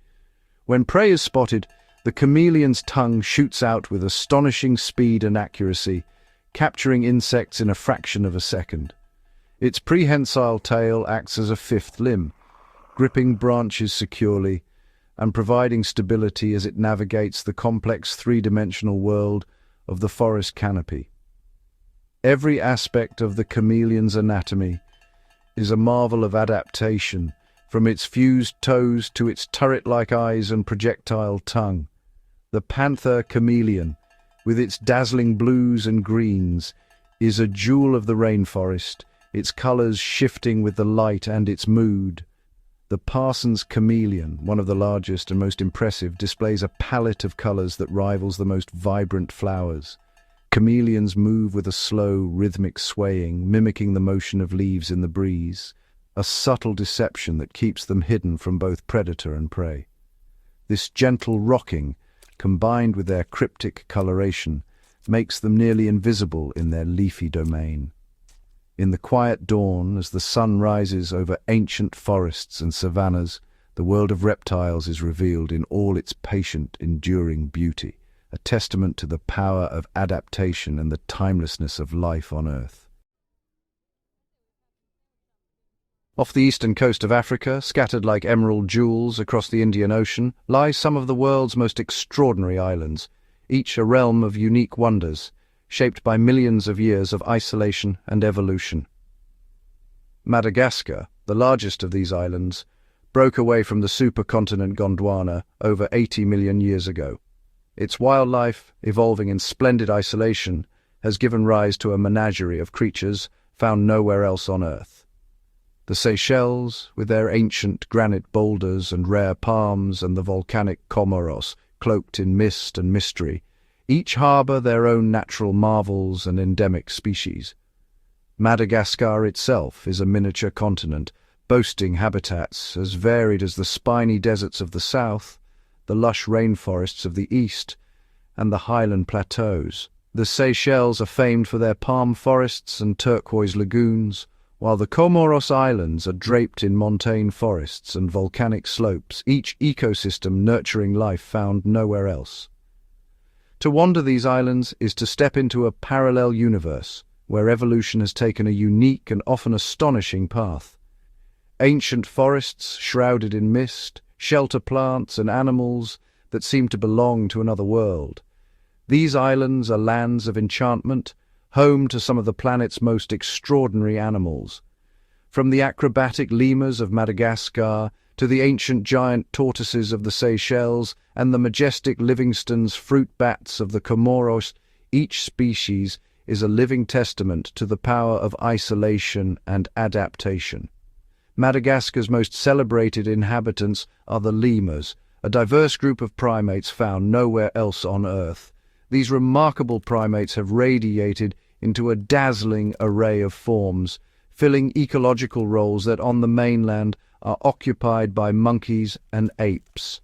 When prey is spotted, the chameleon's tongue shoots out with astonishing speed and accuracy, capturing insects in a fraction of a second. Its prehensile tail acts as a fifth limb, gripping branches securely and providing stability as it navigates the complex three-dimensional world of the forest canopy. Every aspect of the chameleon's anatomy is a marvel of adaptation, from its fused toes to its turret-like eyes and projectile tongue. The panther chameleon, with its dazzling blues and greens, is a jewel of the rainforest, its colors shifting with the light and its mood. The Parsons chameleon, one of the largest and most impressive, displays a palette of colors that rivals the most vibrant flowers. Chameleons move with a slow, rhythmic swaying, mimicking the motion of leaves in the breeze. a subtle deception that keeps them hidden from both predator and prey. This gentle rocking, combined with their cryptic coloration, makes them nearly invisible in their leafy domain. In the quiet dawn, as the sun rises over ancient forests and savannas, the world of reptiles is revealed in all its patient, enduring beauty, a testament to the power of adaptation and the timelessness of life on Earth. Off the eastern coast of Africa, scattered like emerald jewels across the Indian Ocean, lie some of the world's most extraordinary islands, each a realm of unique wonders, shaped by millions of years of isolation and evolution. Madagascar, the largest of these islands, broke away from the supercontinent Gondwana over 80 million years ago. Its wildlife, evolving in splendid isolation, has given rise to a menagerie of creatures found nowhere else on Earth. The Seychelles, with their ancient granite boulders and rare palms, and the volcanic Comoros, cloaked in mist and mystery, each harbour their own natural marvels and endemic species. Madagascar itself is a miniature continent, boasting habitats as varied as the spiny deserts of the south, the lush rainforests of the east, and the highland plateaus. The Seychelles are famed for their palm forests and turquoise lagoons, while the Comoros Islands are draped in montane forests and volcanic slopes, each ecosystem nurturing life found nowhere else. To wander these islands is to step into a parallel universe, where evolution has taken a unique and often astonishing path. Ancient forests shrouded in mist, shelter plants and animals that seem to belong to another world. These islands are lands of enchantment, home to some of the planet's most extraordinary animals. From the acrobatic lemurs of Madagascar to the ancient giant tortoises of the Seychelles and the majestic Livingstone's fruit bats of the Comoros, each species is a living testament to the power of isolation and adaptation. Madagascar's most celebrated inhabitants are the lemurs, a diverse group of primates found nowhere else on Earth. These remarkable primates have radiated into a dazzling array of forms, filling ecological roles that on the mainland are occupied by monkeys and apes.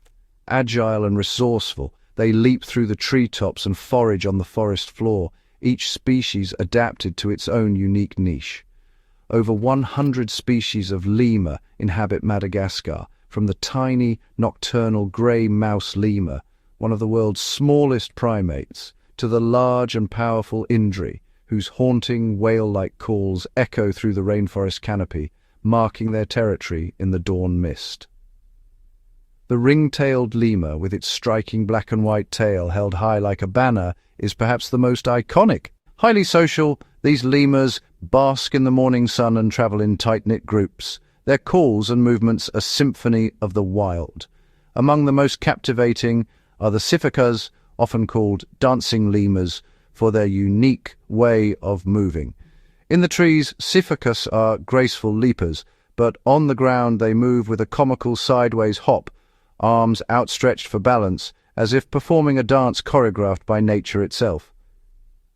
Agile and resourceful, they leap through the treetops and forage on the forest floor, each species adapted to its own unique niche. Over 100 species of lemur inhabit Madagascar, from the tiny nocturnal grey mouse lemur, one of the world's smallest primates, to the large and powerful indri, whose haunting whale-like calls echo through the rainforest canopy, marking their territory in the dawn mist. The ring-tailed lemur, with its striking black and white tail held high like a banner, is perhaps the most iconic. Highly social, these lemurs bask in the morning sun and travel in tight-knit groups, their calls and movements a symphony of the wild. Among the most captivating are the sifakas, often called dancing lemurs, for their unique way of moving. In the trees, sifakas are graceful leapers, but on the ground they move with a comical sideways hop, arms outstretched for balance, as if performing a dance choreographed by nature itself.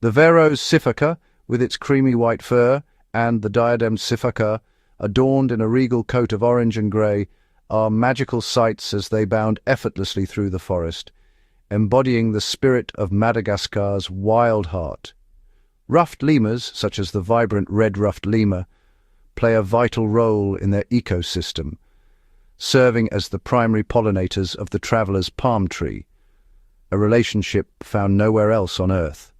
The Vero's sifaka, with its creamy white fur, and the diademed sifaka, adorned in a regal coat of orange and grey, are magical sights as they bound effortlessly through the forest, embodying the spirit of Madagascar's wild heart. Ruffed lemurs, such as the vibrant red-ruffed lemur, play a vital role in their ecosystem, serving as the primary pollinators of the traveller's palm tree, a relationship found nowhere else on Earth.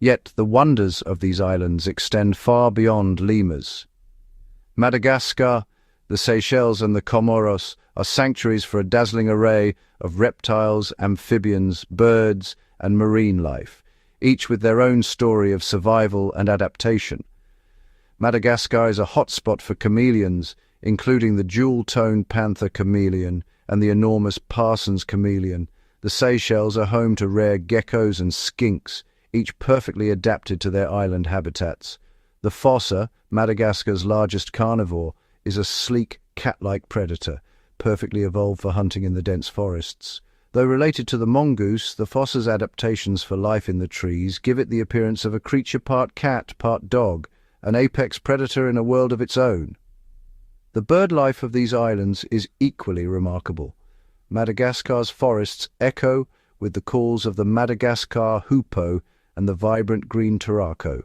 Yet the wonders of these islands extend far beyond lemurs. Madagascar, the Seychelles and the Comoros are sanctuaries for a dazzling array of reptiles, amphibians, birds, and marine life, each with their own story of survival and adaptation. Madagascar is a hotspot for chameleons, including the jewel-toned panther chameleon and the enormous Parsons chameleon. The Seychelles are home to rare geckos and skinks, each perfectly adapted to their island habitats. The fossa, Madagascar's largest carnivore, is a sleek, cat-like predator, perfectly evolved for hunting in the dense forests. Though related to the mongoose, the fossa's adaptations for life in the trees give it the appearance of a creature part cat, part dog, an apex predator in a world of its own. The bird life of these islands is equally remarkable. Madagascar's forests echo with the calls of the Madagascar hoopoe and the vibrant green turaco,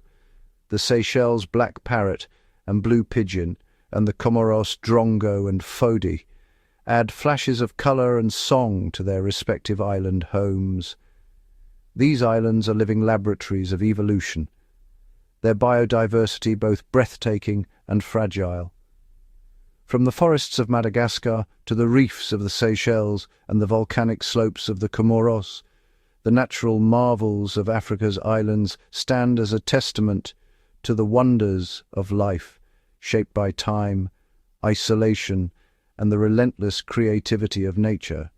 the Seychelles black parrot and blue pigeon, and the Comoros drongo and fody add flashes of colour and song to their respective island homes. These islands are living laboratories of evolution, their biodiversity both breathtaking and fragile. From the forests of Madagascar to the reefs of the Seychelles and the volcanic slopes of the Comoros, the natural marvels of Africa's islands stand as a testament to the wonders of life, shaped by time, isolation, and the relentless creativity of nature.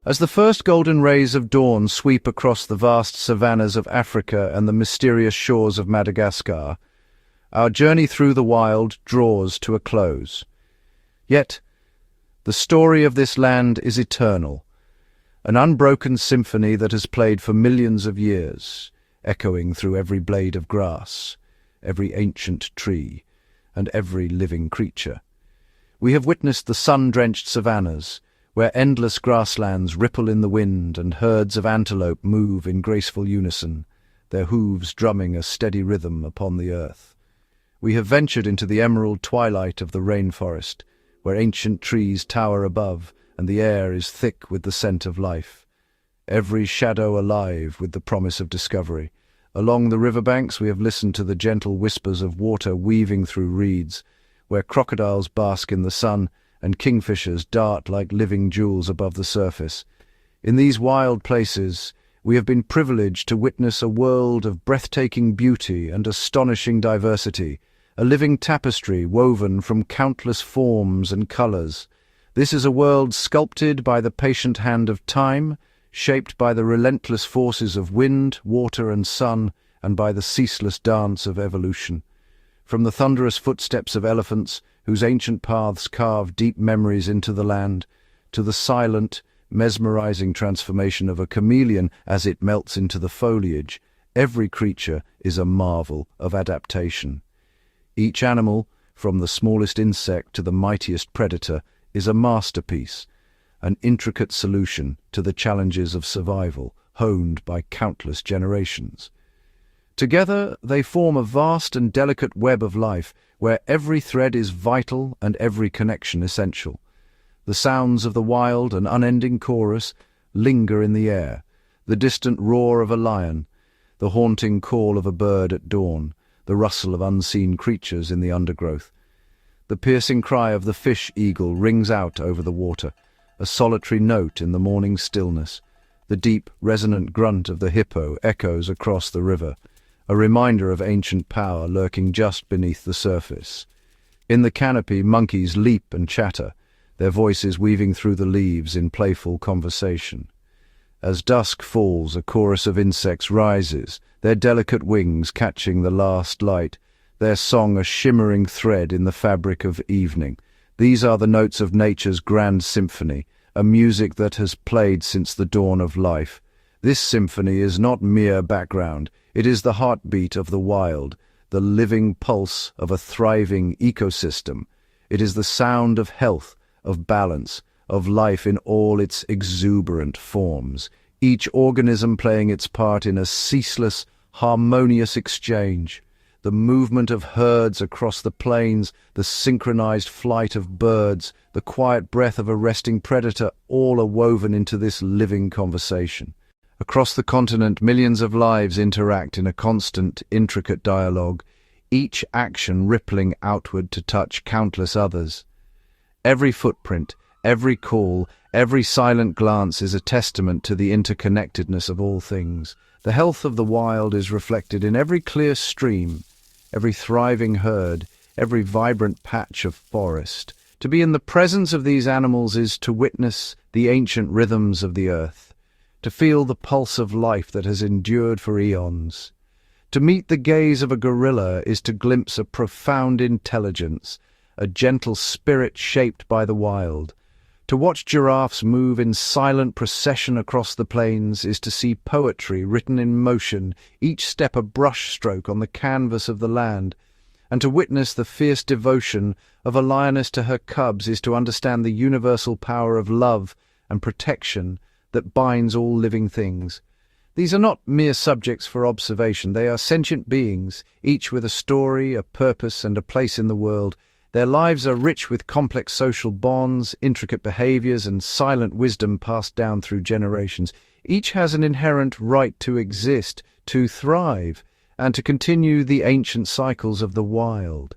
As the first golden rays of dawn sweep across the vast savannas of Africa and the mysterious shores of Madagascar, our journey through the wild draws to a close. Yet, the story of this land is eternal, an unbroken symphony that has played for millions of years, echoing through every blade of grass, every ancient tree, and every living creature. We have witnessed the sun-drenched savannas, where endless grasslands ripple in the wind and herds of antelope move in graceful unison, their hooves drumming a steady rhythm upon the earth. We have ventured into the emerald twilight of the rainforest, where ancient trees tower above and the air is thick with the scent of life, every shadow alive with the promise of discovery. Along the riverbanks we have listened to the gentle whispers of water weaving through reeds, where crocodiles bask in the sun and kingfishers dart like living jewels above the surface. In these wild places, we have been privileged to witness a world of breathtaking beauty and astonishing diversity, a living tapestry woven from countless forms and colors. This is a world sculpted by the patient hand of time, shaped by the relentless forces of wind, water, and sun, and by the ceaseless dance of evolution. From the thunderous footsteps of elephants, whose ancient paths carve deep memories into the land, to the silent, mesmerizing transformation of a chameleon as it melts into the foliage, every creature is a marvel of adaptation. Each animal, from the smallest insect to the mightiest predator, is a masterpiece, an intricate solution to the challenges of survival, honed by countless generations. Together, they form a vast and delicate web of life, where every thread is vital and every connection essential. The sounds of the wild and unending chorus linger in the air, the distant roar of a lion, the haunting call of a bird at dawn, the rustle of unseen creatures in the undergrowth. The piercing cry of the fish-eagle rings out over the water, a solitary note in the morning stillness. The deep, resonant grunt of the hippo echoes across the river, a reminder of ancient power lurking just beneath the surface. In the canopy, monkeys leap and chatter, their voices weaving through the leaves in playful conversation. As dusk falls, a chorus of insects rises, their delicate wings catching the last light, their song a shimmering thread in the fabric of evening. These are the notes of nature's grand symphony, a music that has played since the dawn of life. This symphony is not mere background, it is the heartbeat of the wild, the living pulse of a thriving ecosystem. It is the sound of health, of balance, of life in all its exuberant forms, each organism playing its part in a ceaseless, harmonious exchange. The movement of herds across the plains, the synchronized flight of birds, the quiet breath of a resting predator, all are woven into this living conversation. Across the continent, millions of lives interact in a constant, intricate dialogue, each action rippling outward to touch countless others. Every footprint, every call, every silent glance is a testament to the interconnectedness of all things. The health of the wild is reflected in every clear stream, every thriving herd, every vibrant patch of forest. To be in the presence of these animals is to witness the ancient rhythms of the earth, to feel the pulse of life that has endured for eons. To meet the gaze of a gorilla is to glimpse a profound intelligence, a gentle spirit shaped by the wild. To watch giraffes move in silent procession across the plains is to see poetry written in motion, each step a brushstroke on the canvas of the land. and to witness the fierce devotion of a lioness to her cubs is to understand the universal power of love and protection that binds all living things. These are not mere subjects for observation. They are sentient beings, each with a story, a purpose, and a place in the world. Their lives are rich with complex social bonds, intricate behaviors, and silent wisdom passed down through generations. Each has an inherent right to exist, to thrive, and to continue the ancient cycles of the wild.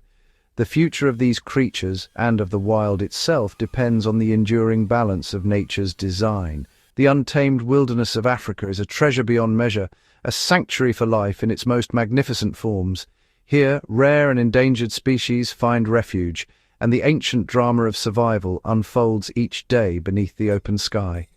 The future of these creatures, and of the wild itself, depends on the enduring balance of nature's design. The untamed wilderness of Africa is a treasure beyond measure, a sanctuary for life in its most magnificent forms. Here, rare and endangered species find refuge, and the ancient drama of survival unfolds each day beneath the open sky.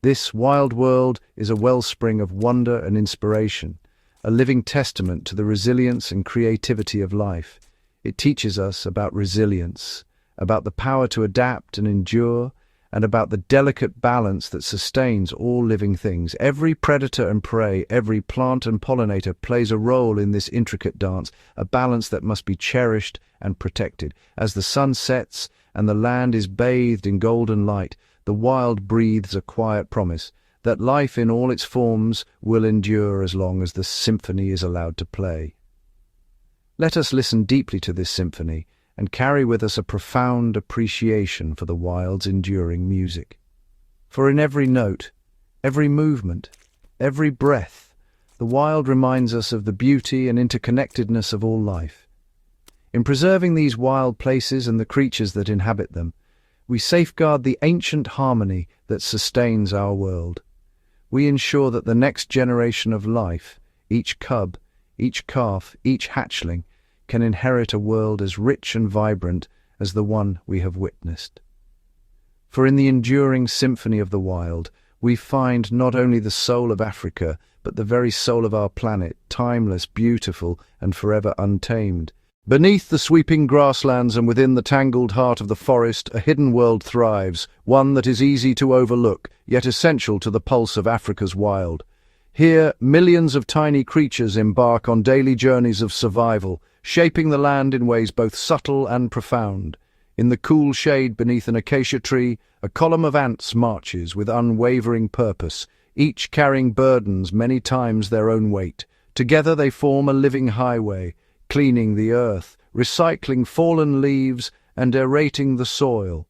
This wild world is a wellspring of wonder and inspiration, a living testament to the resilience and creativity of life. It teaches us about resilience, about the power to adapt and endure, and about the delicate balance that sustains all living things. Every predator and prey, every plant and pollinator plays a role in this intricate dance, a balance that must be cherished and protected. As the sun sets and the land is bathed in golden light, the wild breathes a quiet promise that life in all its forms will endure as long as the symphony is allowed to play. Let us listen deeply to this symphony and carry with us a profound appreciation for the wild's enduring music. For in every note, every movement, every breath, the wild reminds us of the beauty and interconnectedness of all life. In preserving these wild places and the creatures that inhabit them, we safeguard the ancient harmony that sustains our world. We ensure that the next generation of life, each cub, each calf, each hatchling, can inherit a world as rich and vibrant as the one we have witnessed. For in the enduring symphony of the wild, we find not only the soul of Africa, but the very soul of our planet, timeless, beautiful, and forever untamed. Beneath the sweeping grasslands and within the tangled heart of the forest, a hidden world thrives, one that is easy to overlook, yet essential to the pulse of Africa's wild. Here, millions of tiny creatures embark on daily journeys of survival, shaping the land in ways both subtle and profound. In the cool shade beneath an acacia tree, a column of ants marches with unwavering purpose, each carrying burdens many times their own weight. Together they form a living highway, cleaning the earth, recycling fallen leaves, and aerating the soil.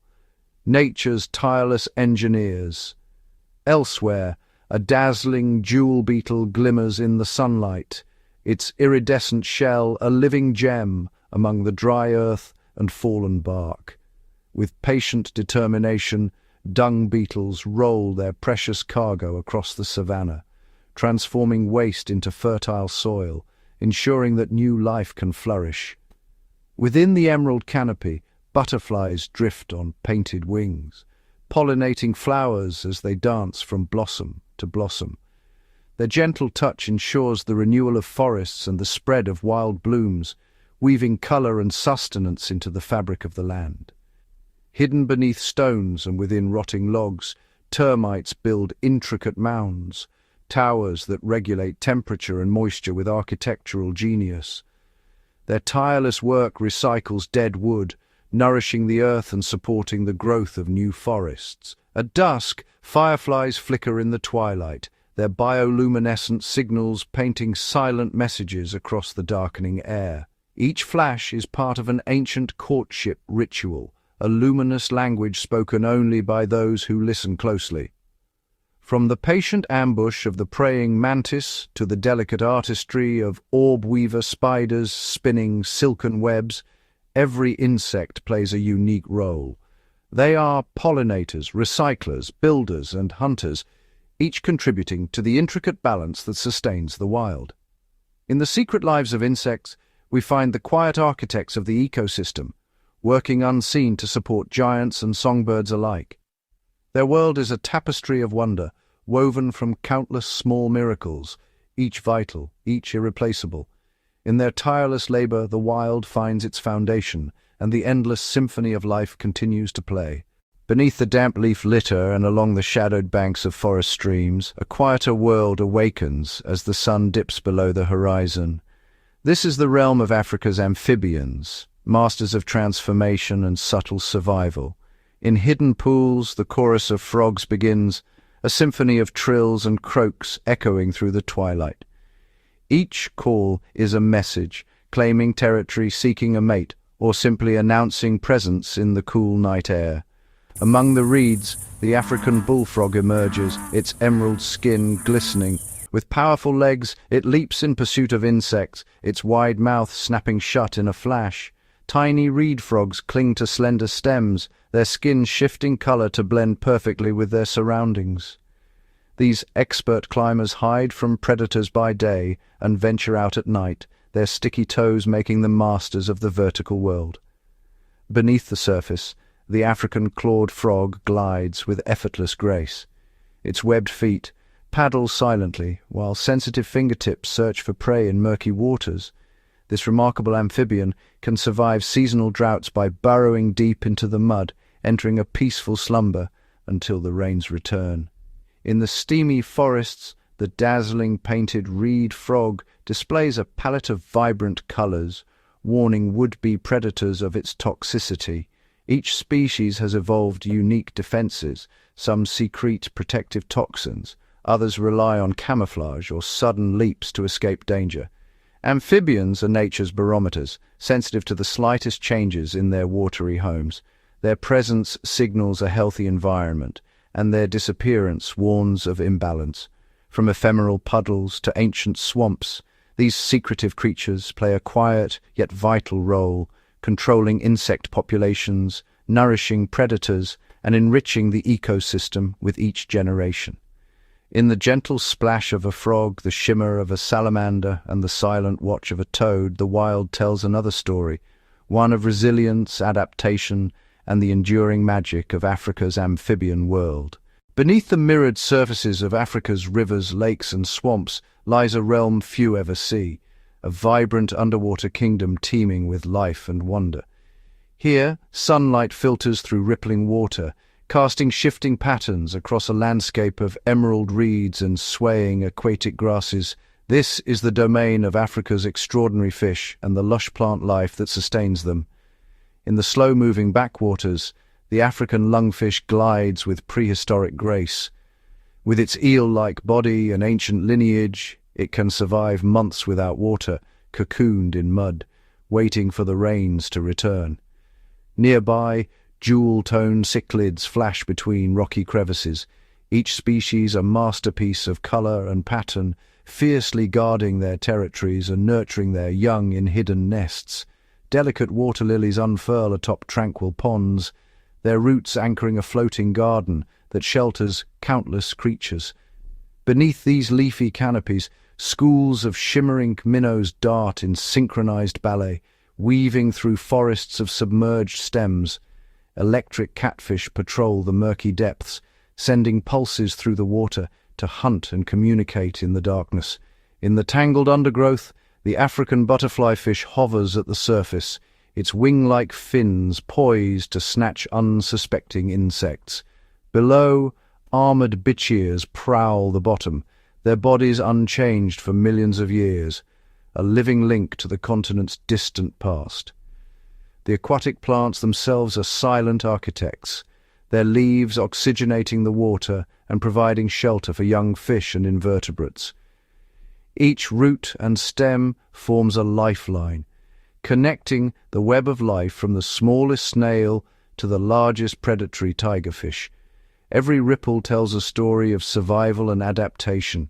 Nature's tireless engineers. Elsewhere, a dazzling jewel beetle glimmers in the sunlight, its iridescent shell a living gem among the dry earth and fallen bark. With patient determination, dung beetles roll their precious cargo across the savanna, transforming waste into fertile soil, ensuring that new life can flourish. Within the emerald canopy, butterflies drift on painted wings, pollinating flowers as they dance from blossom to blossom. Their gentle touch ensures the renewal of forests and the spread of wild blooms, weaving colour and sustenance into the fabric of the land. Hidden beneath stones and within rotting logs, termites build intricate mounds, towers that regulate temperature and moisture with architectural genius. Their tireless work recycles dead wood, nourishing the earth and supporting the growth of new forests. At dusk, fireflies flicker in the twilight, their bioluminescent signals painting silent messages across the darkening air. Each flash is part of an ancient courtship ritual, a luminous language spoken only by those who listen closely. From the patient ambush of the praying mantis to the delicate artistry of orb-weaver spiders spinning silken webs, every insect plays a unique role. They are pollinators, recyclers, builders, and hunters, each contributing to the intricate balance that sustains the wild. In the secret lives of insects, we find the quiet architects of the ecosystem, working unseen to support giants and songbirds alike. Their world is a tapestry of wonder, woven from countless small miracles, each vital, each irreplaceable. In their tireless labor, the wild finds its foundation, and the endless symphony of life continues to play. Beneath the damp leaf litter and along the shadowed banks of forest streams, a quieter world awakens as the sun dips below the horizon. This is the realm of Africa's amphibians, masters of transformation and subtle survival. In hidden pools, the chorus of frogs begins, a symphony of trills and croaks echoing through the twilight. Each call is a message, claiming territory, seeking a mate, or simply announcing presence in the cool night air. Among the reeds, the African bullfrog emerges, its emerald skin glistening. With powerful legs, it leaps in pursuit of insects, its wide mouth snapping shut in a flash. Tiny reed frogs cling to slender stems, their skin shifting color to blend perfectly with their surroundings. These expert climbers hide from predators by day and venture out at night, their sticky toes making them masters of the vertical world. Beneath the surface, the African clawed frog glides with effortless grace. Its webbed feet paddle silently, while sensitive fingertips search for prey in murky waters. This remarkable amphibian can survive seasonal droughts by burrowing deep into the mud, entering a peaceful slumber until the rains return. In the steamy forests, the dazzling painted reed frog displays a palette of vibrant colors, warning would-be predators of its toxicity. Each species has evolved unique defenses. Some secrete protective toxins, others rely on camouflage or sudden leaps to escape danger. Amphibians are nature's barometers, sensitive to the slightest changes in their watery homes. Their presence signals a healthy environment, and their disappearance warns of imbalance. From ephemeral puddles to ancient swamps, these secretive creatures play a quiet yet vital role, controlling insect populations, nourishing predators, and enriching the ecosystem with each generation. In the gentle splash of a frog, the shimmer of a salamander, and the silent watch of a toad, the wild tells another story, one of resilience, adaptation, and the enduring magic of Africa's amphibian world. Beneath the mirrored surfaces of Africa's rivers, lakes, and swamps lies a realm few ever see, a vibrant underwater kingdom teeming with life and wonder. Here, sunlight filters through rippling water, casting shifting patterns across a landscape of emerald reeds and swaying aquatic grasses. This is the domain of Africa's extraordinary fish and the lush plant life that sustains them. In the slow-moving backwaters, the African lungfish glides with prehistoric grace. With its eel-like body and ancient lineage, it can survive months without water, cocooned in mud, waiting for the rains to return. Nearby, jewel-toned cichlids flash between rocky crevices, each species a masterpiece of color and pattern, fiercely guarding their territories and nurturing their young in hidden nests. Delicate water lilies unfurl atop tranquil ponds, their roots anchoring a floating garden that shelters countless creatures. Beneath these leafy canopies, schools of shimmering minnows dart in synchronized ballet, weaving through forests of submerged stems. Electric catfish patrol the murky depths, sending pulses through the water to hunt and communicate in the darkness. In the tangled undergrowth, the African butterfly fish hovers at the surface, its wing-like fins poised to snatch unsuspecting insects. Below, armored bichirs prowl the bottom, their bodies unchanged for millions of years, a living link to the continent's distant past. The aquatic plants themselves are silent architects, their leaves oxygenating the water and providing shelter for young fish and invertebrates. Each root and stem forms a lifeline, connecting the web of life from the smallest snail to the largest predatory tigerfish. Every ripple tells a story of survival and adaptation.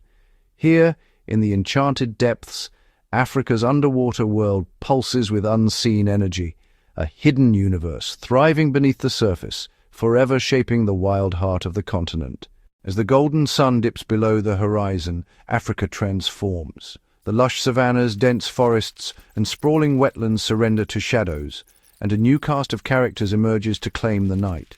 Here, in the enchanted depths, Africa's underwater world pulses with unseen energy, a hidden universe thriving beneath the surface, forever shaping the wild heart of the continent. As the golden sun dips below the horizon, Africa transforms. The lush savannas, dense forests, and sprawling wetlands surrender to shadows, and a new cast of characters emerges to claim the night.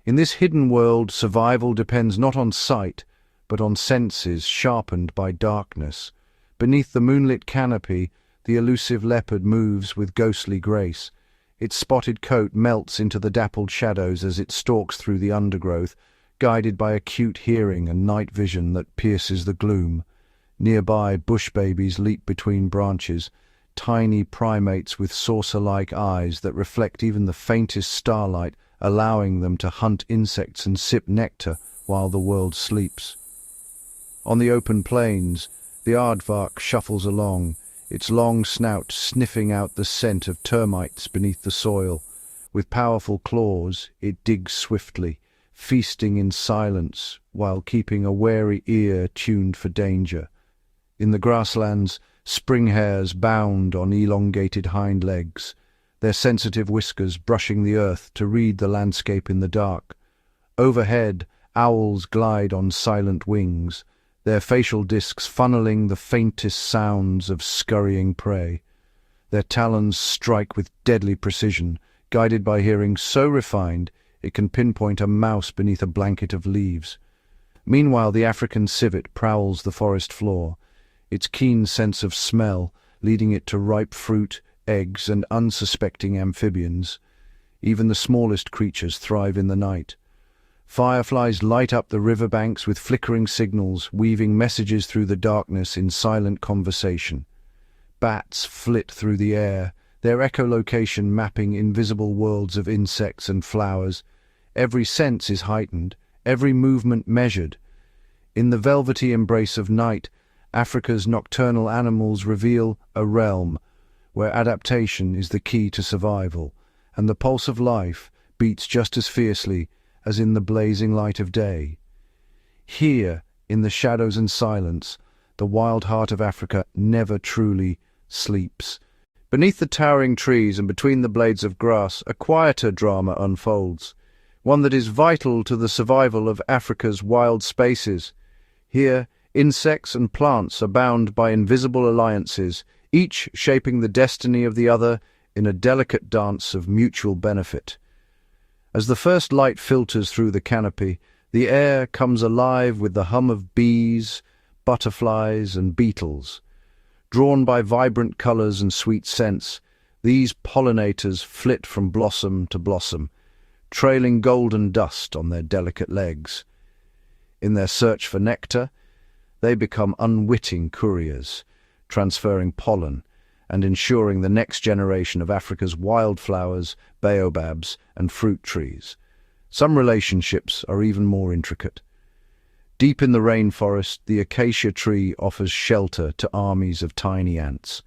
In this hidden world, survival depends not on sight, but on senses sharpened by darkness. Beneath the moonlit canopy, the elusive leopard moves with ghostly grace. Its spotted coat melts into the dappled shadows as it stalks through the undergrowth, guided by acute hearing and night vision that pierces the gloom. Nearby, bush babies leap between branches, tiny primates with saucer-like eyes that reflect even the faintest starlight, allowing them to hunt insects and sip nectar while the world sleeps. On the open plains, the aardvark shuffles along, its long snout sniffing out the scent of termites beneath the soil. With powerful claws, it digs swiftly, feasting in silence while keeping a wary ear tuned for danger. In the grasslands, spring hares bound on elongated hind legs, their sensitive whiskers brushing the earth to read the landscape in the dark. Overhead, owls glide on silent wings, their facial discs funneling the faintest sounds of scurrying prey. Their talons strike with deadly precision, guided by hearing so refined it can pinpoint a mouse beneath a blanket of leaves. Meanwhile, the African civet prowls the forest floor, its keen sense of smell leading it to ripe fruit, eggs, and unsuspecting amphibians. Even the smallest creatures thrive in the night. Fireflies light up the riverbanks with flickering signals, weaving messages through the darkness in silent conversation. Bats flit through the air, their echolocation mapping invisible worlds of insects and flowers. Every sense is heightened, every movement measured. In the velvety embrace of night, Africa's nocturnal animals reveal a realm where adaptation is the key to survival, and the pulse of life beats just as fiercely as in the blazing light of day. Here, in the shadows and silence, the wild heart of Africa never truly sleeps. Beneath the towering trees and between the blades of grass, a quieter drama unfolds, one that is vital to the survival of Africa's wild spaces. Here, insects and plants are bound by invisible alliances, each shaping the destiny of the other in a delicate dance of mutual benefit. As the first light filters through the canopy, the air comes alive with the hum of bees, butterflies, and beetles. Drawn by vibrant colors and sweet scents, these pollinators flit from blossom to blossom, trailing golden dust on their delicate legs. In their search for nectar, they become unwitting couriers, transferring pollen and ensuring the next generation of Africa's wildflowers, baobabs, and fruit trees. Some relationships are even more intricate. Deep in the rainforest, the acacia tree offers shelter to armies of tiny ants.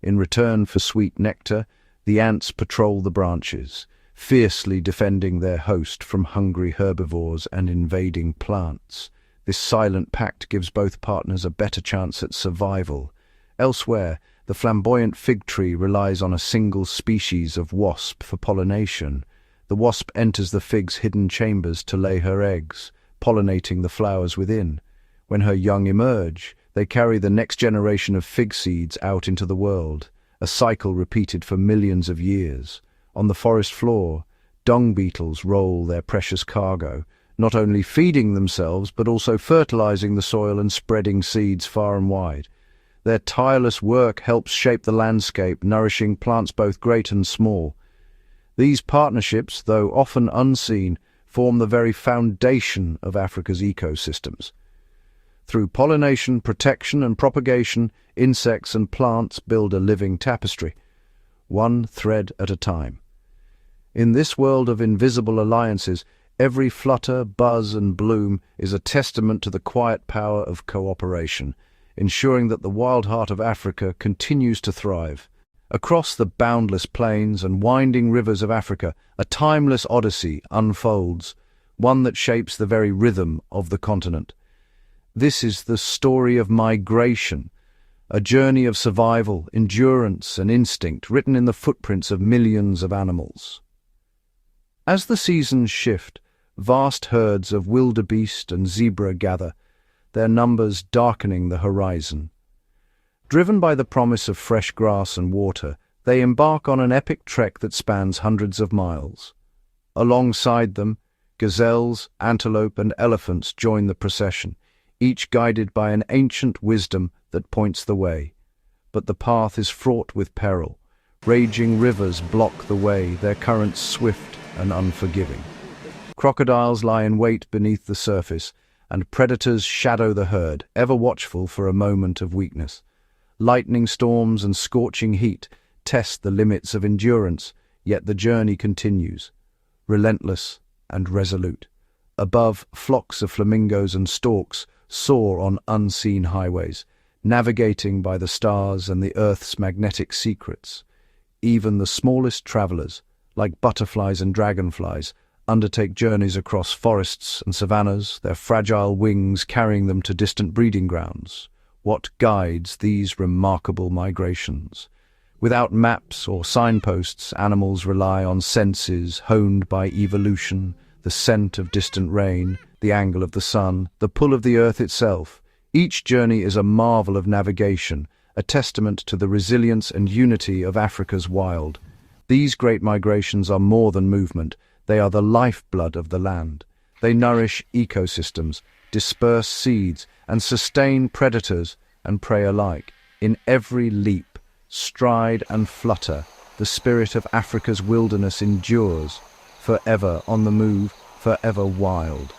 In return for sweet nectar, the ants patrol the branches, fiercely defending their host from hungry herbivores and invading plants. This silent pact gives both partners a better chance at survival. Elsewhere, the flamboyant fig tree relies on a single species of wasp for pollination. The wasp enters the fig's hidden chambers to lay her eggs, pollinating the flowers within. When her young emerge, they carry the next generation of fig seeds out into the world, a cycle repeated for millions of years. On the forest floor, dung beetles roll their precious cargo, not only feeding themselves but also fertilizing the soil and spreading seeds far and wide. Their tireless work helps shape the landscape, nourishing plants both great and small. These partnerships, though often unseen, form the very foundation of Africa's ecosystems. Through pollination, protection, and propagation, insects and plants build a living tapestry, one thread at a time. In this world of invisible alliances, every flutter, buzz, and bloom is a testament to the quiet power of cooperation, ensuring that the wild heart of Africa continues to thrive. Across the boundless plains and winding rivers of Africa, a timeless odyssey unfolds, one that shapes the very rhythm of the continent. This is the story of migration, a journey of survival, endurance, and instinct written in the footprints of millions of animals. As the seasons shift, vast herds of wildebeest and zebra gather, their numbers darkening the horizon. Driven by the promise of fresh grass and water, they embark on an epic trek that spans hundreds of miles. Alongside them, gazelles, antelope, and elephants join the procession, each guided by an ancient wisdom that points the way. But the path is fraught with peril. Raging rivers block the way, their currents swift and unforgiving. Crocodiles lie in wait beneath the surface, and predators shadow the herd, ever watchful for a moment of weakness. Lightning storms and scorching heat test the limits of endurance, yet the journey continues, relentless and resolute. Above, flocks of flamingos and storks soar on unseen highways, navigating by the stars and the Earth's magnetic secrets. Even the smallest travelers, like butterflies and dragonflies, undertake journeys across forests and savannas, their fragile wings carrying them to distant breeding grounds. What guides these remarkable migrations? Without maps or signposts, animals rely on senses honed by evolution, the scent of distant rain, the angle of the sun, the pull of the earth itself. Each journey is a marvel of navigation, a testament to the resilience and unity of Africa's wild. These great migrations are more than movement, they are the lifeblood of the land. They nourish ecosystems, disperse seeds, and sustain predators and prey alike. In every leap, stride and flutter, the spirit of Africa's wilderness endures, forever on the move, forever wild.